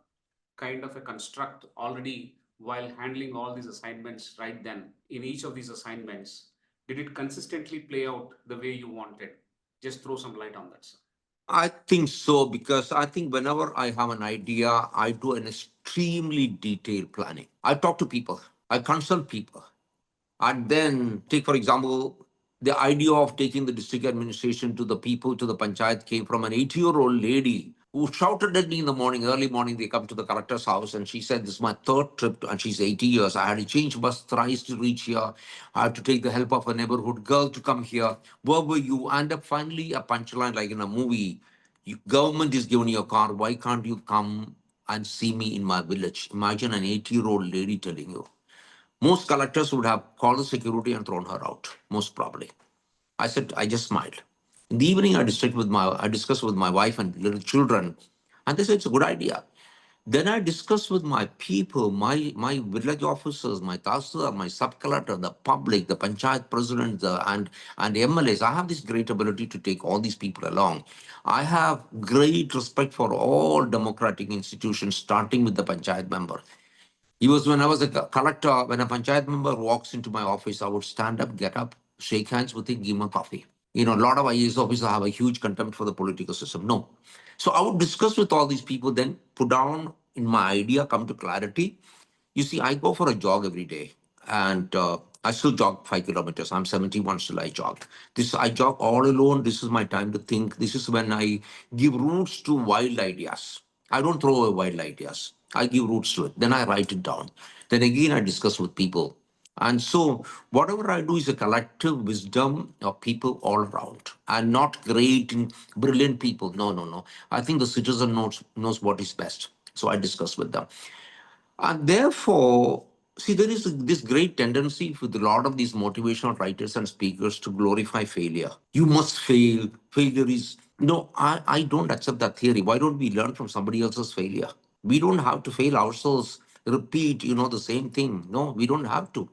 kind of a construct already while handling all these assignments right then? In each of these assignments, did it consistently play out the way you wanted? Just throw some light on that, sir. I think so, because I think whenever I have an idea, I do an extremely detailed planning. I talk to people, I consult people. And then take, for example, the idea of taking the district administration to the people, to the panchayat, came from an 80-year-old lady who shouted at me in the morning, early morning. They come to the collector's house and she said, this is my third trip, and she's 80 years. I had to change bus thrice to reach here. I had to take the help of a neighborhood girl to come here. Where were you? And finally, a punchline like in a movie. Government is giving you a car. Why can't you come and see me in my village? Imagine an 80-year-old lady telling you. Most collectors would have called the security and thrown her out, most probably. I said, I just smiled. In the evening, I discussed with my wife and little children, and they said it's a good idea. Then I discussed with my people, my village officers, my tahsildar, my sub-collector, the public, the panchayat president, and MLAs. I have this great ability to take all these people along. I have great respect for all democratic institutions, starting with the panchayat member. It was when I was a collector, when a panchayat member walks into my office, I would stand up, get up, shake hands with him, give him a coffee. You know, a lot of IAS officers have a huge contempt for the political system. No. So I would discuss with all these people, then put down in my idea, come to clarity. You see, I go for a jog every day, and I still jog 5 kilometers. I'm 71, still I jog. I jog all alone. This is my time to think. This is when I give roots to wild ideas. I don't throw away wild ideas. I give roots to it. Then I write it down. Then again, I discuss with people. And so whatever I do is a collective wisdom of people all around and not great and brilliant people. No, no, no. I think the citizen knows what is best. So I discuss with them. And therefore, see, there is this great tendency with a lot of these motivational writers and speakers to glorify failure. You must fail. Failure is, no, I don't accept that theory. Why don't we learn from somebody else's failure? We don't have to fail ourselves, repeat, the same thing. No, we don't have to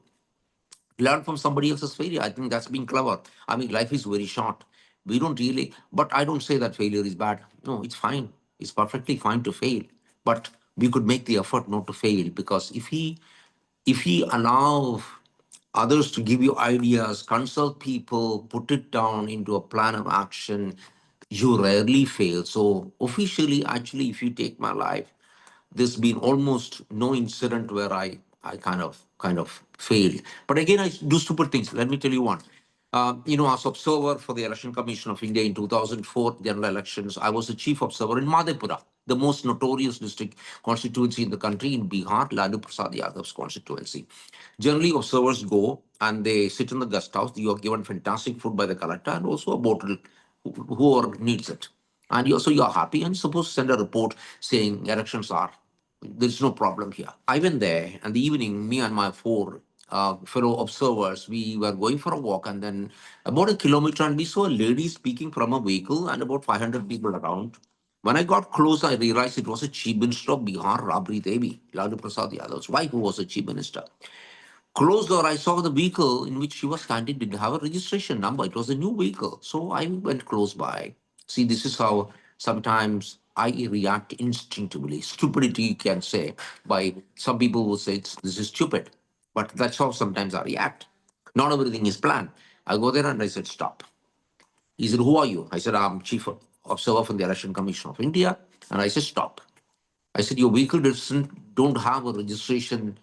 learn from somebody else's failure. I think that's being clever. I mean, life is very short. We don't really, but I don't say that failure is bad. No, it's fine. It's perfectly fine to fail. But we could make the effort not to fail, because if he allow others to give you ideas, consult people, put it down into a plan of action, you rarely fail. So officially, actually, if you take my life, there's been almost no incident where I kind of failed. But again, I do stupid things. Let me tell you one. As observer for the Election Commission of India in 2004 general elections, I was the chief observer in Madhepura, the most notorious district constituency in the country in Bihar, Lalu Prasad Yadav's constituency. Generally, observers go and they sit in the guest house. You are given fantastic food by the collector and also a bottle, whoever needs it. And you're happy and supposed to send a report saying elections are, there's no problem here. I went there, and the evening, me and my four fellow observers, we were going for a walk, and then about a kilometer, and we saw a lady speaking from a vehicle, and about 500 people around. When I got close, I realized it was a chief minister of Bihar, Rabri Devi, Lalu Prasad Yadav's wife, who was a chief minister. Closer, I saw the vehicle in which she was standing didn't have a registration number. It was a new vehicle. So I went close by. See, this is how sometimes I react instinctively. Stupidity, you can say. By some people will say this is stupid. But that's how sometimes I react. Not everything is planned. I go there and I said, stop. He said, who are you? I said, I'm chief observer from the Election Commission of India. And I said, stop. I said, your vehicle don't have a registration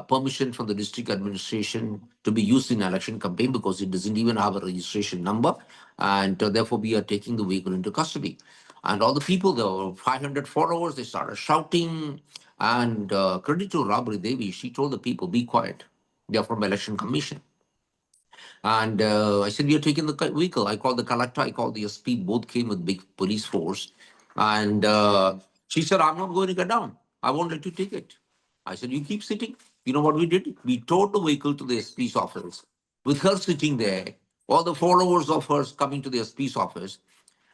permission from the district administration to be used in election campaign, because it doesn't even have a registration number. And therefore, we are taking the vehicle into custody. And all the people, there were 500 followers, they started shouting. And credit to Rabri Devi, she told the people, be quiet. They are from election commission. And I said, we are taking the vehicle. I called the collector, I called the SP, both came with big police force. And she said, I'm not going to get down. I won't let you take it. I said, you keep sitting. You know what we did? We towed the vehicle to the SP's office. With her sitting there, all the followers of hers coming to the SP's office.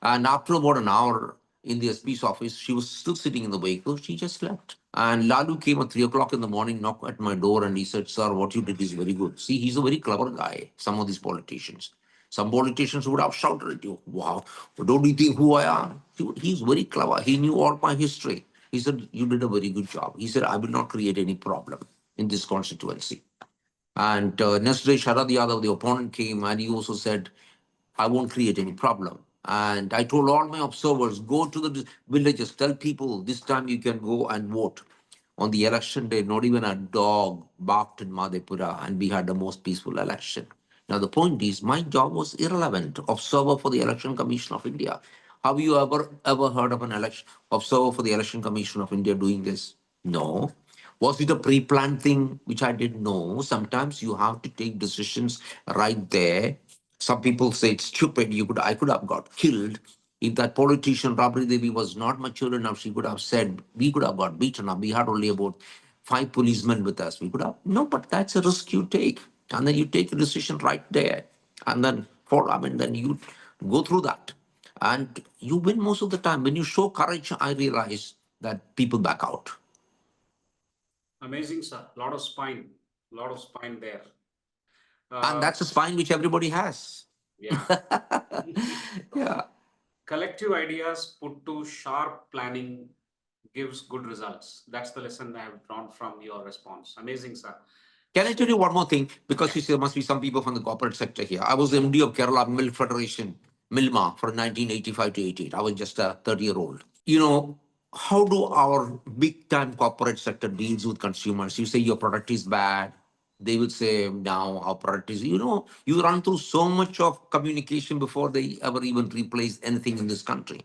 And after about an hour in the SP's office, she was still sitting in the vehicle. She just left. And Lalu came at 3 o'clock in the morning, knocked at my door, and he said, sir, what you did is very good. See, he's a very clever guy, some of these politicians. Some politicians would have shouted at you, wow, don't you think who I am? He's very clever. He knew all my history. He said, you did a very good job. He said, I will not create any problem in this constituency. And next day, Sharad Yadav, the opponent, came and he also said, I won't create any problem. And I told all my observers, go to the villages, tell people this time you can go and vote. On the election day, not even a dog barked in Madhepura, and we had the most peaceful election. Now, the point is, my job was irrelevant. Observer for the Election Commission of India. Have you ever heard of an election observer for the Election Commission of India doing this? No. Was it a pre-planned thing which I didn't know? Sometimes you have to take decisions right there. Some people say it's stupid. I could have got killed. If that politician Rabri Devi was not mature enough, she could have said we could have got beaten up. We had only about 5 policemen with us. We could have no, but that's a risk you take, and then you take a decision right there, and then then you go through that, and you win most of the time. When you show courage, I realize that people back out. Amazing, sir. Lot of spine there. And that's a spine which everybody has. Yeah. Yeah. Collective ideas put to sharp planning gives good results. That's the lesson I have drawn from your response. Amazing, sir. Can I tell you one more thing? Because you see, there must be some people from the corporate sector here. I was the MD of Kerala Milk Federation, Milma, from 1985 to 88. I was just a 30-year-old. How do our big-time corporate sector deals with consumers? You say your product is bad. They will say, now our product is, you run through so much of communication before they ever even replace anything in this country.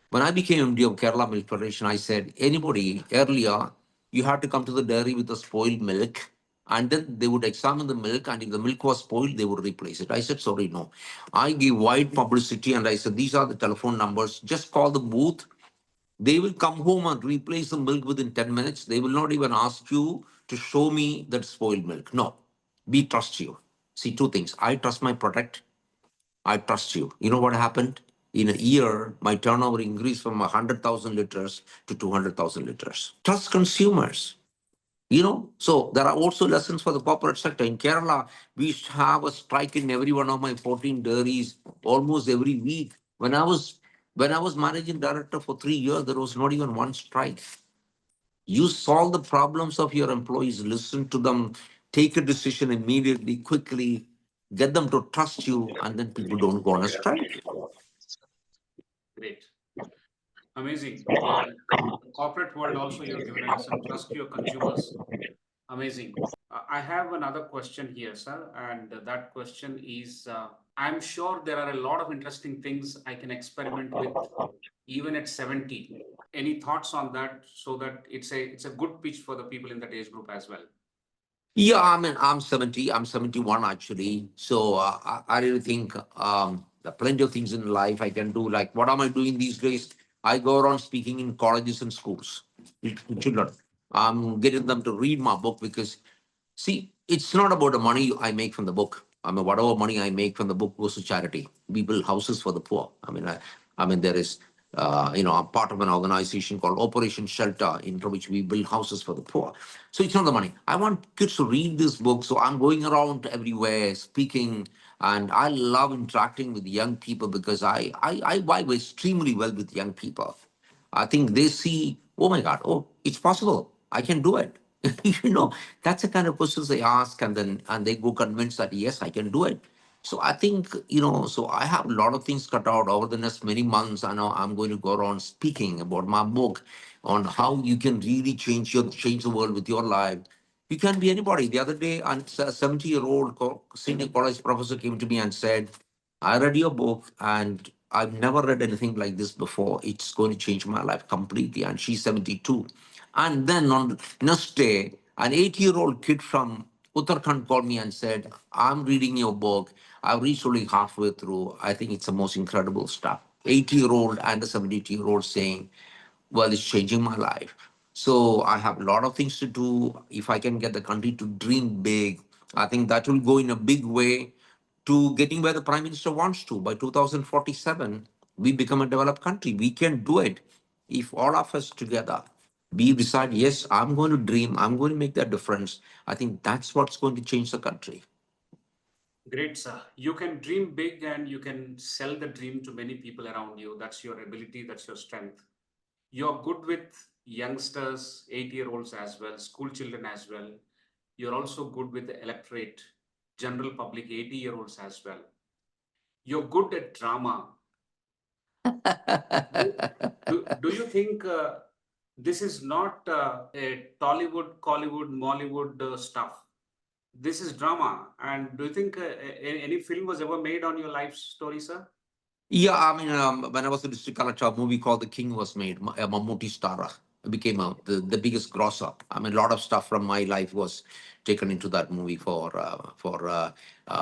When I became MD of Kerala Milk Federation, I said, anybody earlier, you had to come to the dairy with the spoiled milk, And then they would examine the milk, and if the milk was spoiled, they would replace it. I said, sorry, no. I give wide publicity, and I said, these are the telephone numbers. Just call the booth. They will come home and replace the milk within 10 minutes. They will not even ask you to show me that spoiled milk. No, we trust you. See, two things. I trust my product. I trust you. You know what happened? In a year, my turnover increased from 100,000 liters to 200,000 liters. Trust consumers. So there are also lessons for the corporate sector. In Kerala, we used to have a strike in every one of my 14 dairies almost every week. When I was managing director for 3 years, there was not even one strike. You solve the problems of your employees, listen to them, take a decision immediately, quickly, get them to trust you, and then people don't go on a strike. Great. Amazing. The corporate world also, you're given a lesson. Trust your consumers. Amazing. I have another question here, sir. And that question is, I'm sure there are a lot of interesting things I can experiment with even at 70. Any thoughts on that, so that it's a good pitch for the people in that age group as well? Yeah, I mean, I'm 70. I'm 71 actually. So I really think there are plenty of things in life I can do. Like, what am I doing these days? I go around speaking in colleges and schools with children. I'm getting them to read my book because, see, it's not about the money I make from the book. I mean, whatever money I make from the book goes to charity. We build houses for the poor. I mean, there is, I'm part of an organization called Operation Shelter, in which we build houses for the poor. So it's not the money. I want kids to read this book, so I'm going around everywhere speaking, and I love interacting with young people because I vibe extremely well with young people. I think they see, oh my God, oh, it's possible. I can do it. you know, that's the kind of questions they ask, and they go convinced that yes, I can do it. So I think, so I have a lot of things cut out over the next many months. I know I'm going to go around speaking about my book on how you can really change the world with your life. You can be anybody. The other day, a 70-year-old senior college professor came to me and said, I read your book and I've never read anything like this before. It's going to change my life completely. And she's 72. And then on the next day, an 80-year-old kid from Uttarakhand called me and said, I'm reading your book. I've reached only halfway through. I think it's the most incredible stuff. 80-year-old and a 72-year-old saying, well, it's changing my life. So I have a lot of things to do. If I can get the country to dream big, I think that will go in a big way to getting where the Prime Minister wants to. By 2047, we become a developed country. We can do it if all of us together, we decide, yes, I'm going to dream, I'm going to make that difference. I think that's what's going to change the country. Great, sir. You can dream big and you can sell the dream to many people around you. That's your ability, that's your strength. You're good with youngsters, 8-year-olds as well, school children as well. You're also good with the electorate, general public, 80-year-olds as well. You're good at drama. Do you think this is not a Tollywood, Collywood, Mollywood stuff? This is drama. And do you think any film was ever made on your life story, sir? Yeah, I mean, when I was a district collector, a movie called The King was made. Mammootty star became the biggest grosser. I mean, a lot of stuff from my life was taken into that movie for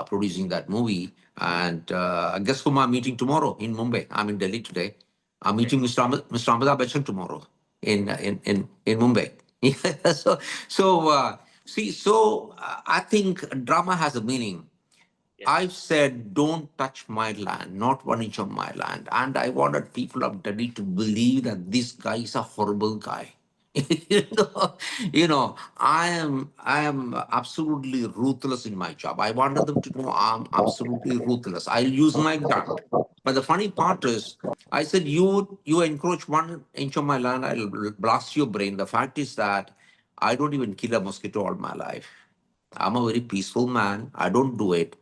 producing that movie. And guess whom I'm meeting tomorrow in Mumbai? I'm in Delhi today. I'm meeting Mr. Amitabh Bachchan tomorrow in Mumbai. So I think drama has a meaning. Yes. I've said, don't touch my land, not 1 inch of my land. And I wanted people of Delhi to believe that this guy is a horrible guy. you know, I am absolutely ruthless in my job. I wanted them to know I'm absolutely ruthless. I'll use my gun. But the funny part is, I said, you encroach 1 inch of my land, I'll blast your brain. The fact is that I don't even kill a mosquito all my life. I'm a very peaceful man. I don't do it.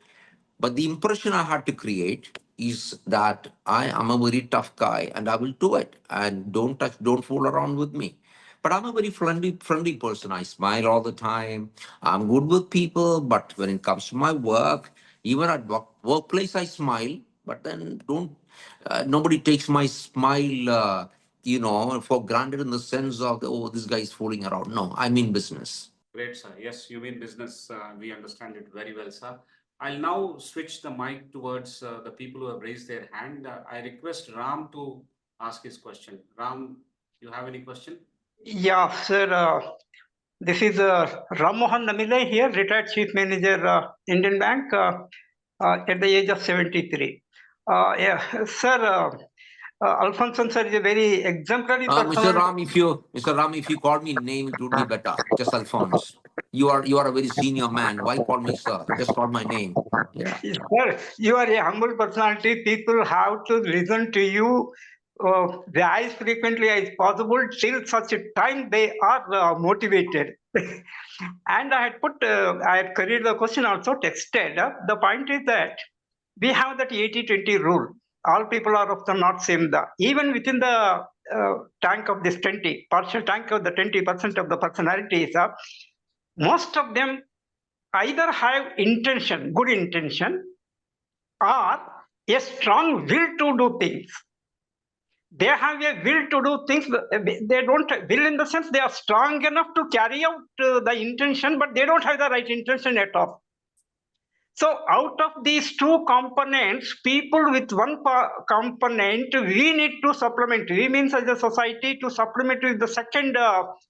But the impression I had to create is that I am a very tough guy and I will do it. And don't fool around with me. But I'm a very friendly person. I smile all the time. I'm good with people. But when it comes to my work, even at workplace, I smile. But then nobody takes my smile, for granted in the sense of, oh, this guy is fooling around. No, I'm in business. Great, sir. Yes, you mean business. We understand it very well, sir. I'll now switch the mic towards the people who have raised their hand. I request Ram to ask his question. Ram, you have any question? Yeah, sir. This is Ram Mohan Namile here, retired Chief Manager, Indian Bank, at the age of 73. Yeah, sir, Alphons sir is a very exemplary Mr. personality. Ram, if you call me name, it would be better. Just Alphonse. You are a very senior man. Why call me sir? Just call my name. Yeah. Sir, you are a humble personality. People have to listen to you as frequently as possible till such a time they are motivated. And I had carried the question also texted. The point is that we have that 80-20 rule. All people are of the not same. Even within the tank of this 20, partial tank of the 20% of the personalities, most of them either have intention, good intention, or a strong will to do things. They have a will to do things. They don't will in the sense they are strong enough to carry out the intention, but they don't have the right intention at all. So out of these two components, people with one component, we need to supplement. We means as a society to supplement with the second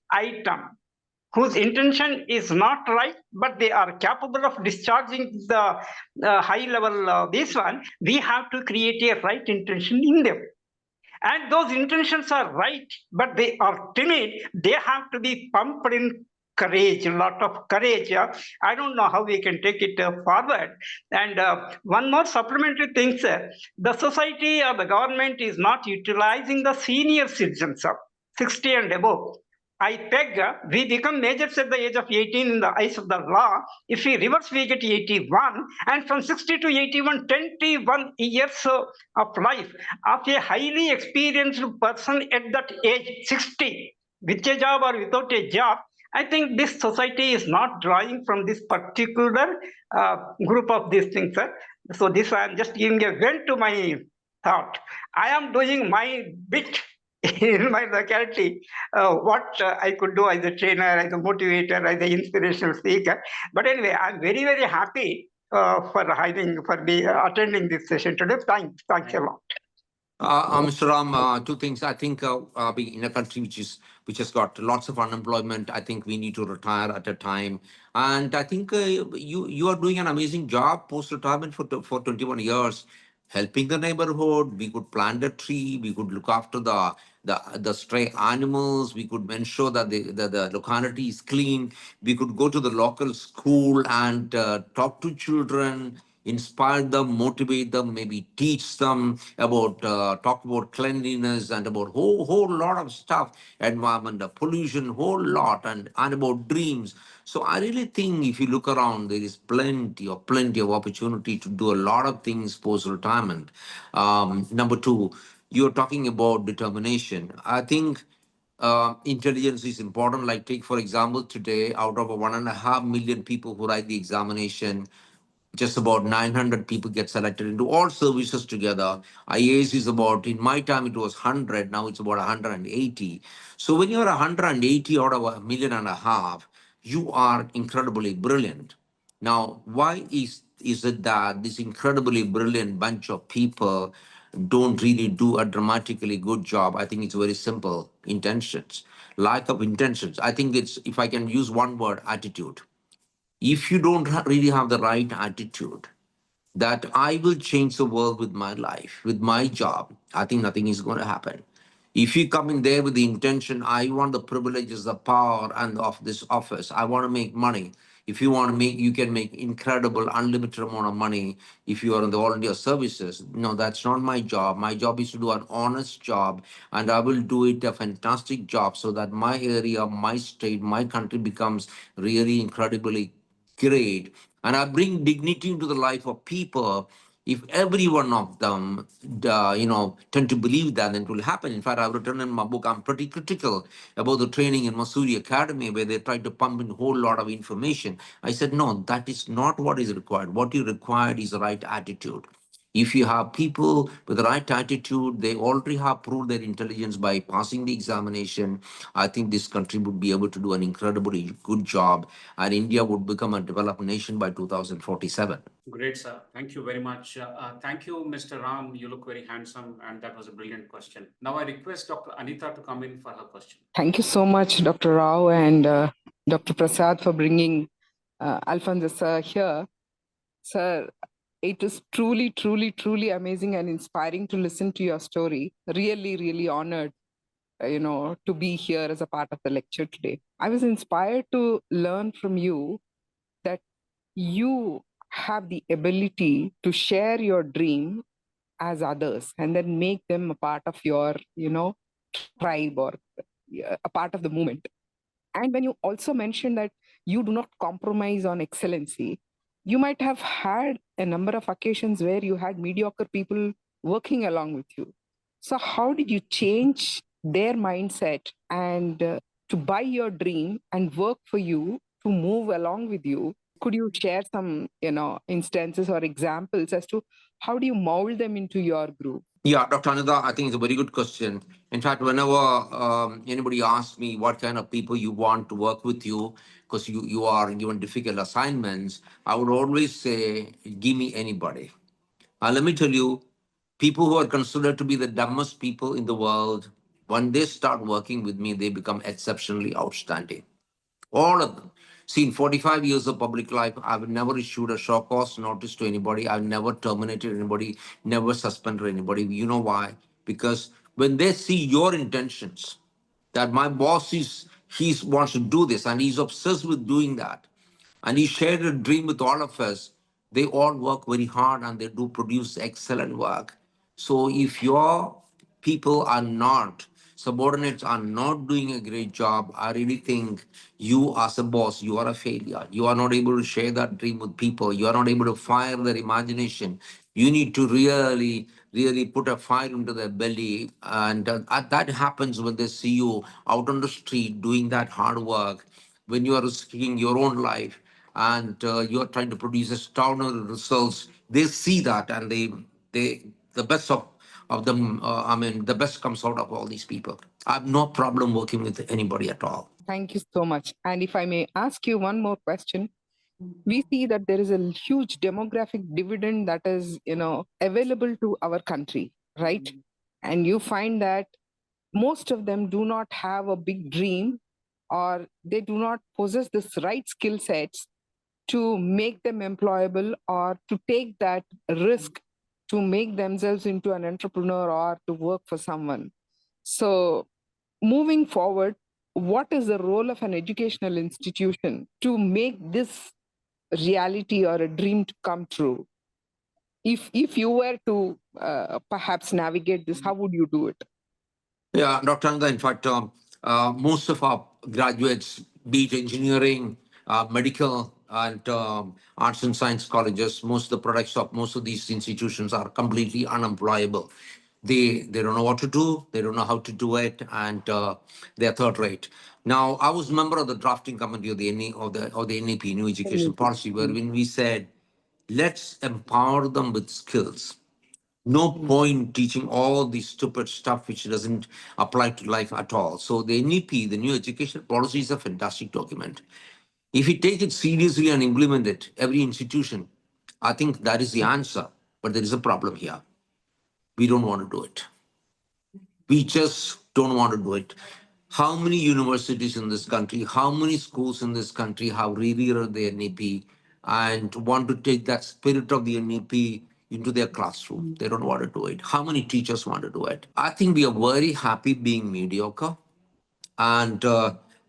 item, whose intention is not right, but they are capable of discharging the high level this one. We have to create a right intention in them. And those intentions are right, but they are timid. They have to be pumped in courage, a lot of courage. I don't know how we can take it forward. And one more supplementary thing, sir. The society or the government is not utilizing the senior citizens of 60 and above. I peg, we become majors at the age of 18 in the eyes of the law. If we reverse, we get 81. And from 60 to 81, 21 years of life of a highly experienced person at that age, 60, with a job or without a job. I think this society is not drawing from this particular group of these things, sir. So this I am just giving a vent to my thought. I am doing my bit in my locality, what I could do as a trainer, as a motivator, as an inspirational speaker. But anyway, I'm very, very happy for attending this session today. Thanks a lot. Mr. Ram, two things. I think we in a country which has got lots of unemployment. I think we need to retire at a time, and I think you are doing an amazing job post retirement for 21 years, helping the neighborhood. We could plant a tree. We could look after the stray animals. We could ensure that the locality is clean. We could go to the local school and talk to children, inspire them, motivate them, maybe teach them about, talk about cleanliness and about whole lot of stuff, environment, pollution, whole lot, and about dreams. So I really think if you look around, there is plenty of opportunity to do a lot of things post retirement. Number two, you're talking about determination. I think intelligence is important. Like take for example, today out of 1.5 million people who write the examination, just about 900 people get selected into all services together. IAS is about, in my time, it was 100. Now it's about 180. So when you're 180 out of 1.5 million, you are incredibly brilliant. Now, why is it that this incredibly brilliant bunch of people don't really do a dramatically good job? I think it's very simple. Intentions. Lack of intentions. I think it's, if I can use one word, attitude. If you don't really have the right attitude that I will change the world with my life, with my job, I think nothing is going to happen. If you come in there with the intention, I want the privileges, the power, and of this office, I want to make money. If you want to make, you can make incredible, unlimited amount of money if you are in the volunteer services. No, that's not my job. My job is to do an honest job, and I will do it a fantastic job so that my area, my state, my country becomes really incredibly great. And I bring dignity into the life of people. If every one of them, tend to believe that, then it will happen. In fact, I've written in my book, I'm pretty critical about the training in Masuri Academy, where they try to pump in a whole lot of information. I said, no, that is not what is required. What you required is the right attitude. If you have people with the right attitude, they already have proved their intelligence by passing the examination. I think this country would be able to do an incredibly good job, and India would become a developed nation by 2047. Great, sir. Thank you very much. Thank you, Mr. Ram. You look very handsome, and that was a brilliant question. Now I request Dr. Anita to come in for her question. Thank you so much, Dr. Rao and Dr. Prasad, for bringing Alphons sir here. Sir, it is truly, truly, truly amazing and inspiring to listen to your story. Really, really honored, to be here as a part of the lecture today. I was inspired to learn from you that you have the ability to share your dream as others and then make them a part of your, tribe or a part of the movement. And when you also mentioned that you do not compromise on excellency, you might have had a number of occasions where you had mediocre people working along with you. So how did you change their mindset and to buy your dream and work for you, to move along with you? Could you share some, instances or examples as to how do you mold them into your group? Yeah, Dr. Ananda, I think it's a very good question. In fact, whenever anybody asks me what kind of people you want to work with you, because you are given difficult assignments, I would always say, give me anybody. Let me tell you, people who are considered to be the dumbest people in the world, when they start working with me, they become exceptionally outstanding. All of them. See, in 45 years of public life, I've never issued a show cause notice to anybody. I've never terminated anybody, never suspended anybody. You know why? Because when they see your intentions, that my boss he wants to do this and he's obsessed with doing that, and he shared a dream with all of us, they all work very hard and they do produce excellent work. So if your people are not, subordinates are not doing a great job, I really think you as a boss, you are a failure. You are not able to share that dream with people. You are not able to fire their imagination. You need to really, really put a fire into their belly. And that happens when they see you out on the street doing that hard work, when you are risking your own life and you are trying to produce extraordinary results. They see that and the best of them, the best comes out of all these people. I have no problem working with anybody at all. Thank you so much. And if I may ask you one more question, we see that there is a huge demographic dividend that is, available to our country, right? And you find that most of them do not have a big dream, or they do not possess this right skill sets to make them employable or to take that risk to make themselves into an entrepreneur or to work for someone. So moving forward, what is the role of an educational institution to make this reality or a dream to come true? If you were to perhaps navigate this, how would you do it? Yeah, Dr. Anga, in fact, most of our graduates, be it engineering, medical, and arts and science colleges, most of the products of most of these institutions are completely unemployable. They don't know what to do, they don't know how to do it, and they're third rate. Now, I was a member of the drafting committee of the NAP, New Education Policy, where when we said, let's empower them with skills. No point teaching all this stupid stuff which doesn't apply to life at all. So the NEP, the New Education Policy, is a fantastic document. If you take it seriously and implement it, every institution, I think that is the answer. But there is a problem here. We don't want to do it. We just don't want to do it. How many universities in this country, how many schools in this country have revered the NEP and want to take that spirit of the NEP into their classroom? They don't want to do it. How many teachers want to do it? I think we are very happy being mediocre. And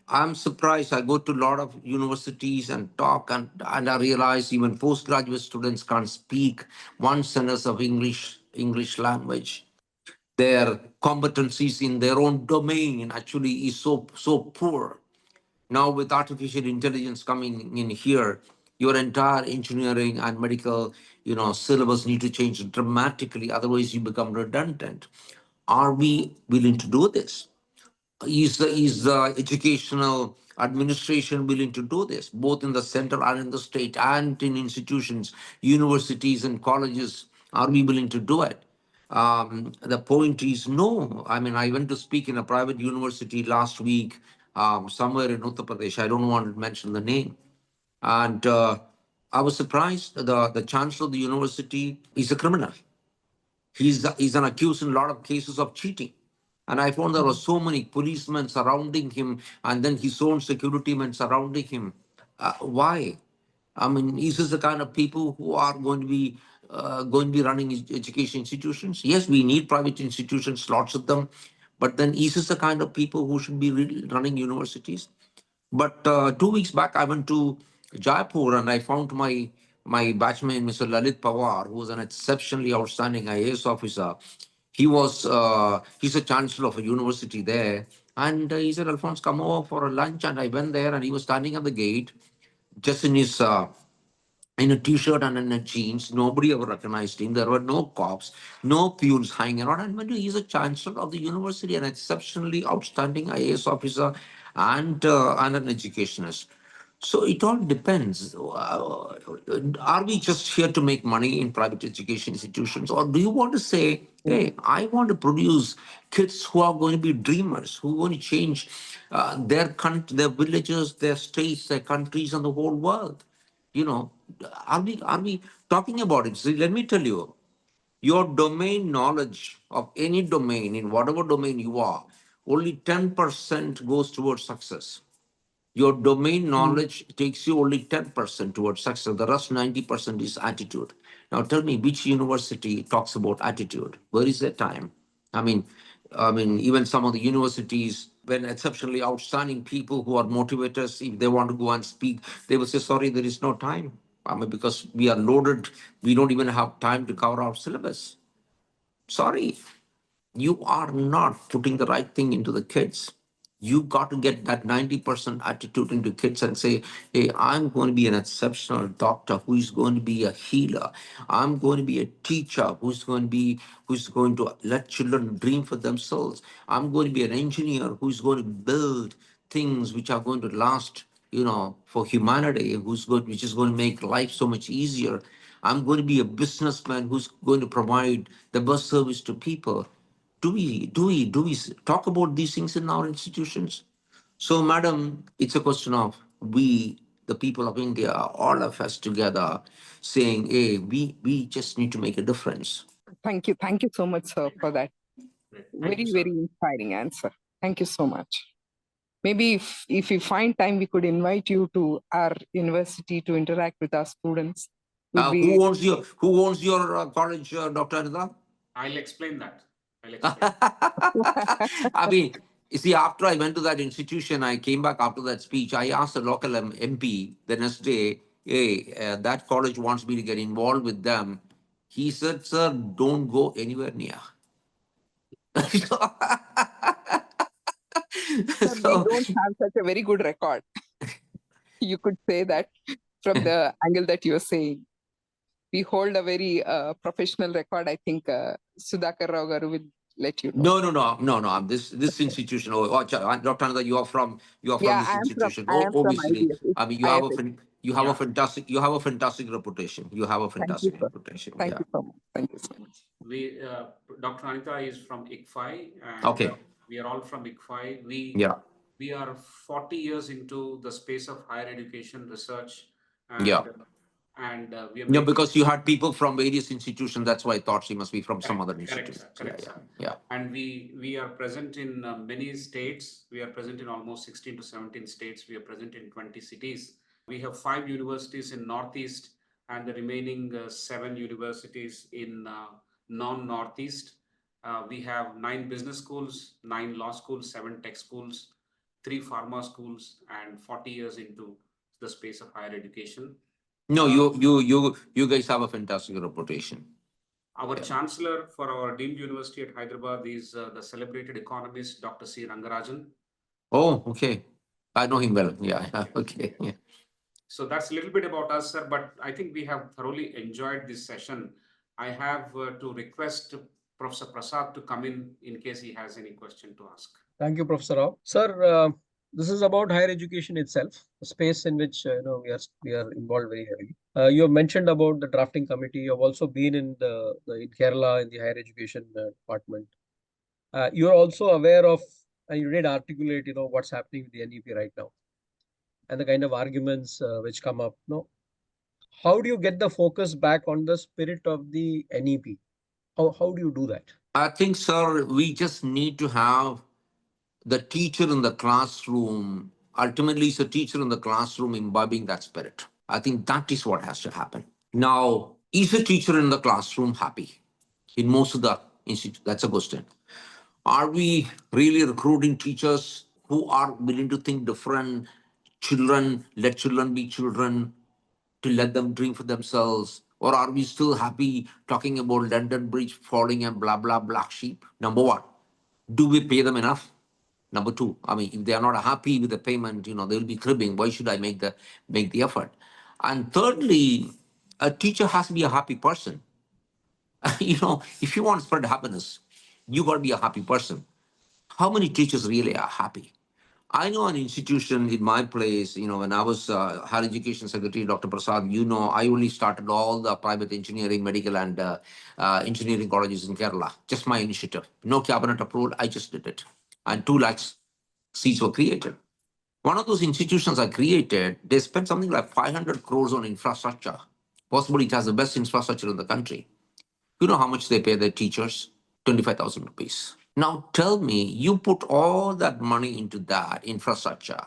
I'm surprised. I go to a lot of universities and talk, and I realize even postgraduate students can't speak one sentence of English language. Their competencies in their own domain actually is so poor. Now with artificial intelligence coming in here, your entire engineering and medical, syllabus need to change dramatically. Otherwise, you become redundant. Are we willing to do this? Is the educational administration willing to do this, both in the center and in the state and in institutions, universities and colleges? Are we willing to do it? The point is no. I mean, I went to speak in a private university last week, somewhere in Uttar Pradesh. I don't want to mention the name. And I was surprised. The chancellor of the university is a criminal. He's an accused in a lot of cases of cheating. And I found there were so many policemen surrounding him and then his own security men surrounding him. Why? I mean, is this the kind of people who are going to be running education institutions? Yes, we need private institutions, lots of them. But then is this the kind of people who should be running universities? But 2 weeks back, I went to Jaipur and I found my batchmate, Mr. Lalit Pawar, who was an exceptionally outstanding IAS officer. He's a chancellor of a university there. And he said, Alphons, come over for a lunch. And I went there and he was standing at the gate, just in a t-shirt and in a jeans. Nobody ever recognized him. There were no cops, no peons hanging around. And when he's a chancellor of the university, an exceptionally outstanding IAS officer and an educationist. So it all depends. Are we just here to make money in private education institutions? Or do you want to say, hey, I want to produce kids who are going to be dreamers, who are going to change their villages, their states, their countries, and the whole world? You know, are we talking about it? See, let me tell you, your domain knowledge of any domain, in whatever domain you are, only 10% goes towards success. Your domain knowledge takes you only 10% towards success. The rest 90% is attitude. Now tell me, which university talks about attitude? Where is their time? I mean, even some of the universities, when exceptionally outstanding people who are motivators, if they want to go and speak, they will say, sorry, there is no time. I mean, because we are loaded, we don't even have time to cover our syllabus. Sorry, you are not putting the right thing into the kids. You got to get that 90% attitude into kids and say, hey, I'm going to be an exceptional doctor who is going to be a healer. I'm going to be a teacher who's going to let children dream for themselves. I'm going to be an engineer who's going to build things which are going to last, for humanity, which is going to make life so much easier. I'm going to be a businessman who's going to provide the best service to people. Do we talk about these things in our institutions? So, madam, it's a question of we, the people of India, all of us together, saying, hey, we just need to make a difference. Thank you. Thank you so much, sir, for that Great. Thank very, you, sir. very inspiring answer. Thank you so much. Maybe if we find time, we could invite you to our university to interact with our students. Who owns your college, Dr. Anita? I'll explain that. I mean, you see, after I went to that institution, I came back after that speech. I asked a local MP the next day, hey, that college wants me to get involved with them. He said, sir, don't go anywhere near. Sir, we don't have such a very good record. You could say that from the angle that you're saying. We hold a very professional record. I think Sudhakar Rao garu will let you know. No. This institution. Dr. Ananda, you are from this institution. I am from Obviously, IDF. I mean, you have a fantastic reputation. You have a fantastic reputation. Thank you so much. Thank you so much. Dr. Anita is from ICFAI. And, okay. We are all from ICFAI. We are 40 years into the space of higher education research. And we are because you had people from various institutions. That's why I thought she must be from some other institution. Correct. And we are present in many states. We are present in almost 16 to 17 states. We are present in 20 cities. We have 5 universities in Northeast and the remaining 7 universities in non-Northeast. We have 9 business schools, 9 law schools, 7 tech schools, 3 pharma schools, and 40 years into the space of higher education. No, you guys have a fantastic reputation. Our chancellor for our deemed university at Hyderabad is the celebrated economist, Dr. C. Rangarajan. Oh, okay. I know him well. Yeah. Okay. Yeah. So that's a little bit about us, sir. But I think we have thoroughly enjoyed this session. I have to request Professor Prasad to come in case he has any question to ask. Thank you, Professor Rao. Sir, this is about higher education itself, a space in which we are involved very heavily. You have mentioned about the drafting committee. You have also been in in Kerala in the higher education department. You are also aware of, and you did articulate, what's happening with the NEP right now, and the kind of arguments which come up. No, how do you get the focus back on the spirit of the NEP? How do you do that? I think, sir, we just need to have the teacher in the classroom. Ultimately, it's a teacher in the classroom imbibing that spirit. I think that is what has to happen. Now, is a teacher in the classroom happy in most of the institutes? That's a question. Are we really recruiting teachers who are willing to think different? Let children be children, to let them dream for themselves? Or are we still happy talking about London Bridge falling and blah, blah, black sheep? Number one, do we pay them enough? Number two, I mean, if they are not happy with the payment, they'll be cribbing. Why should I make the effort? And thirdly, a teacher has to be a happy person. If you want to spread happiness, you got to be a happy person. How many teachers really are happy? I know an institution in my place, when I was higher education secretary, Dr. Prasad, I only started all the private engineering, medical, and engineering colleges in Kerala. Just my initiative. No cabinet approval, I just did it. And 2 lakhs seats were created. One of those institutions I created, they spent something like 500 crores on infrastructure. Possibly it has the best infrastructure in the country. You know how much they pay their teachers? 25,000 rupees. Now tell me, you put all that money into that infrastructure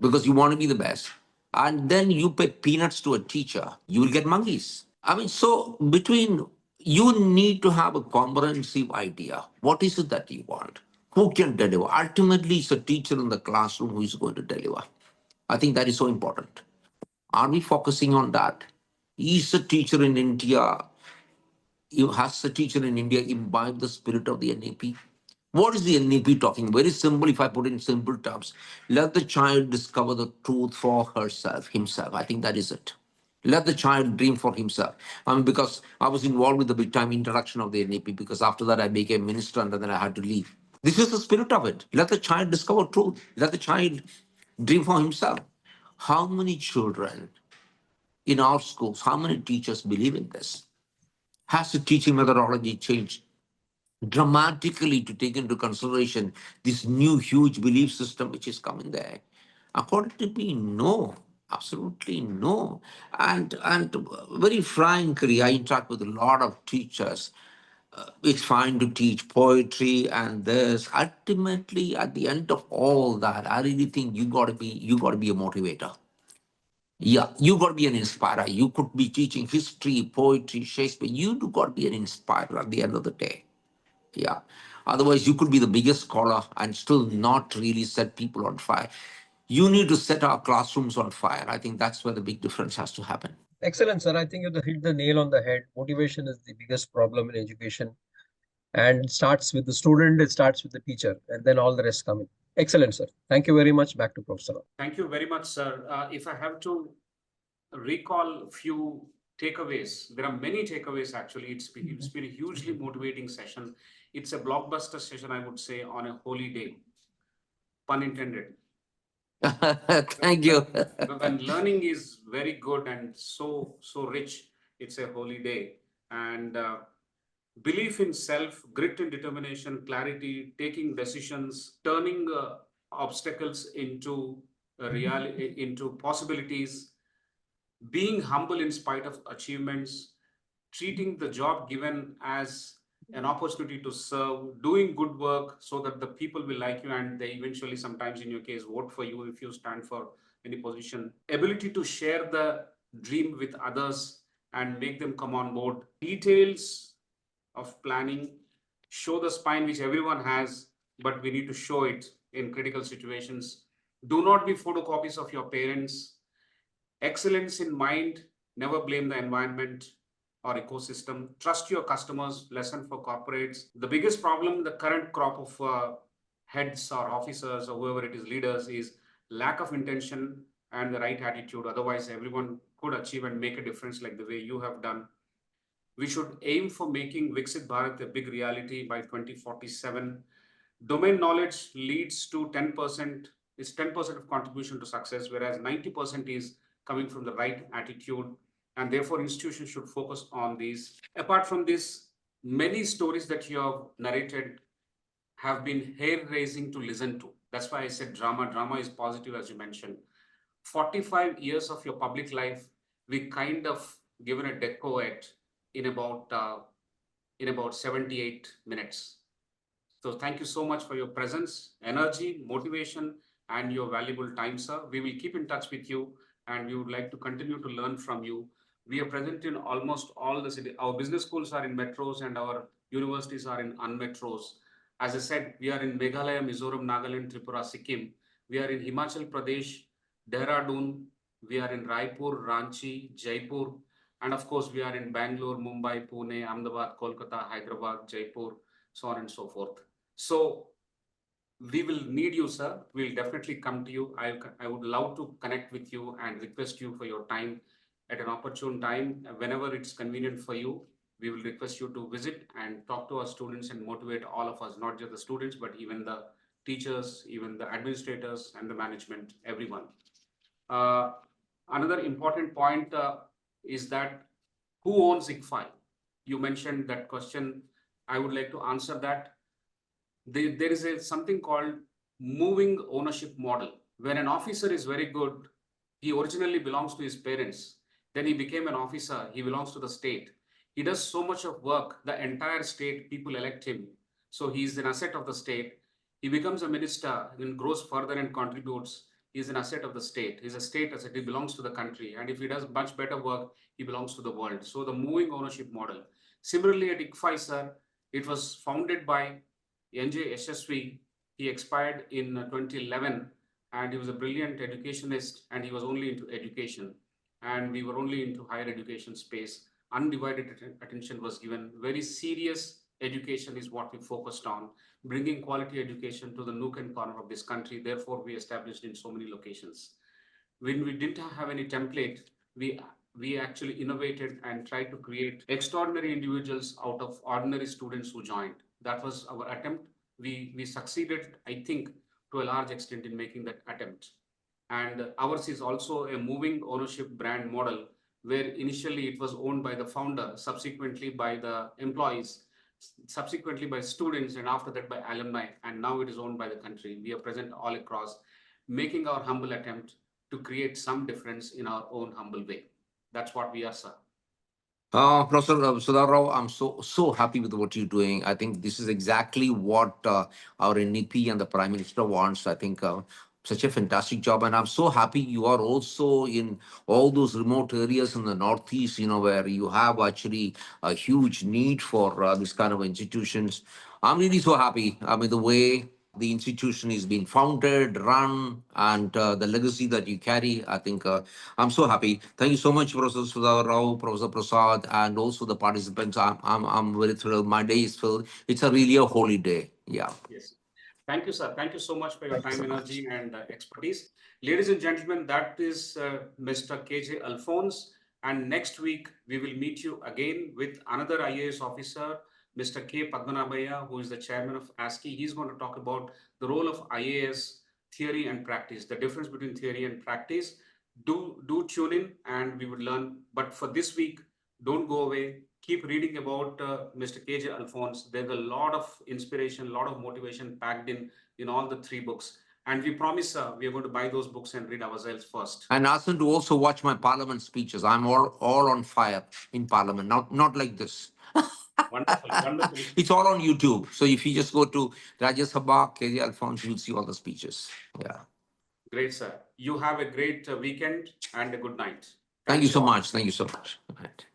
because you want to be the best, and then you pay peanuts to a teacher, you will get monkeys. I mean, so you need to have a comprehensive idea. What is it that you want? Who can deliver? Ultimately, it's a teacher in the classroom who is going to deliver. I think that is so important. Are we focusing on that? Is a teacher in India has the teacher in India imbibed the spirit of the NEP? What is the NEP talking? Very simple, if I put it in simple terms. Let the child discover the truth for himself. I think that is it. Let the child dream for himself. Because I was involved with the big time introduction of the NEP, because after that I became minister and then I had to leave. This is the spirit of it. Let the child discover truth. Let the child dream for himself. How many children in our schools, how many teachers believe in this? Has the teaching methodology changed dramatically to take into consideration this new huge belief system which is coming there? According to me, no, absolutely no. And very frankly, I interact with a lot of teachers. It's fine to teach poetry and this. Ultimately, at the end of all that, I really think you got to be a motivator. Yeah, you got to be an inspirer. You could be teaching history, poetry, Shakespeare. You do got to be an inspirer at the end of the day. Yeah. Otherwise, you could be the biggest scholar and still not really set people on fire. You need to set our classrooms on fire. I think that's where the big difference has to happen. Excellent, sir. I think you hit the nail on the head. Motivation is the biggest problem in education, and it starts with the student, it starts with the teacher, and then all the rest come in. Excellent, sir. Thank you very much. Back to Professor. Thank you very much, sir. If I have to recall a few takeaways, there are many takeaways actually. It's been a hugely motivating session. It's a blockbuster session, I would say, on a holy day. Pun intended. Thank you. When learning is very good and so rich, it's a holy day. And belief in self, grit and determination, clarity, taking decisions, turning obstacles into into possibilities, being humble in spite of achievements, treating the job given as an opportunity to serve, doing good work so that the people will like you and they eventually, sometimes in your case, vote for you if you stand for any position. Ability to share the dream with others and make them come on board. Details of planning, show the spine which everyone has, but we need to show it in critical situations. Do not be photocopies of your parents. Excellence in mind, never blame the environment or ecosystem. Trust your customers, lesson for corporates. The biggest problem, the current crop of heads or officers or whoever it is, leaders, is lack of intention and the right attitude. Otherwise, everyone could achieve and make a difference like the way you have done. We should aim for making Viksit Bharat a big reality by 2047. Domain knowledge leads to 10% is 10% of contribution to success, whereas 90% is coming from the right attitude. And therefore, institutions should focus on these. Apart from this, many stories that you have narrated have been hair-raising to listen to. That's why I said drama. Drama is positive, as you mentioned. 45 years of your public life, we kind of given a deco at in about 78 minutes. So thank you so much for your presence, energy, motivation, and your valuable time, sir. We will keep in touch with you, and we would like to continue to learn from you. We are present in almost all the cities. Our business schools are in metros, and our universities are in unmetros. As I said, we are in Meghalaya, Mizoram, Nagaland, Tripura, Sikkim. We are in Himachal Pradesh, Dehradun. We are in Raipur, Ranchi, Jaipur, and of course, we are in Bangalore, Mumbai, Pune, Ahmedabad, Kolkata, Hyderabad, Jaipur, so on and so forth. So we will need you, sir. We'll definitely come to you. I would love to connect with you and request you for your time at an opportune time. Whenever it's convenient for you, we will request you to visit and talk to our students and motivate all of us, not just the students, but even the teachers, even the administrators and the management, everyone. Another important point is that who owns ICFAI? You mentioned that question. I would like to answer that. There is something called moving ownership model. When an officer is very good, he originally belongs to his parents. Then he became an officer, he belongs to the state. He does so much of work, the entire state, people elect him. So he is an asset of the state. He becomes a minister and grows further and contributes. He is an asset of the state. He's a state asset, he belongs to the country. And if he does much better work, he belongs to the world. So the moving ownership model. Similarly at ICFAI, sir, it was founded by NJ Yashasvi. He expired in 2011, and he was a brilliant educationist, and he was only into education, and we were only into higher education space. Undivided attention was given. Very serious education is what we focused on, bringing quality education to the nook and corner of this country. Therefore, we established in so many locations. When we didn't have any template, we actually innovated and tried to create extraordinary individuals out of ordinary students who joined. That was our attempt. We succeeded, I think, to a large extent in making that attempt. And ours is also a moving ownership brand model, where initially it was owned by the founder, subsequently by the employees, subsequently by students, and after that by alumni, and now it is owned by the country. We are present all across, making our humble attempt to create some difference in our own humble way. That's what we are, sir. Professor Sudhakar Rao, I'm so happy with what you're doing. I think this is exactly what our NEP and the Prime Minister wants. I think such a fantastic job, and I'm so happy you are also in all those remote areas in the Northeast, where you have actually a huge need for this kind of institutions. I'm really so happy. I mean, the way the institution is being founded, run, and the legacy that you carry. I think I'm so happy. Thank you so much, Professor Sudhakar Rao, Professor Prasad, and also the participants. I'm very thrilled. My day is filled. It's really a holy day. Yeah. Yes. Thank you, sir. Thank you so much for your time, energy, and expertise. Ladies and gentlemen, that is Mr. KJ Alphons. And next week, we will meet you again with another IAS officer, Mr. K. Padmanabhaya, who is the chairman of ASCII. He's going to talk about the role of IAS theory and practice, the difference between theory and practice. Do tune in and we will learn. But for this week, don't go away. Keep reading about Mr. KJ Alphons. There's a lot of inspiration, a lot of motivation packed in all the 3 books. And we promise we are going to buy those books and read ourselves first. And ask them to also watch my Parliament speeches. I'm all on fire in Parliament, not like this. Wonderful, wonderful. It's all on YouTube. So if you just go to Rajya Sabha, KJ Alphons, you'll see all the speeches. Yeah. Great, sir. You have a great weekend and a good night. Thank you so all. much. Thank you so much. Good night.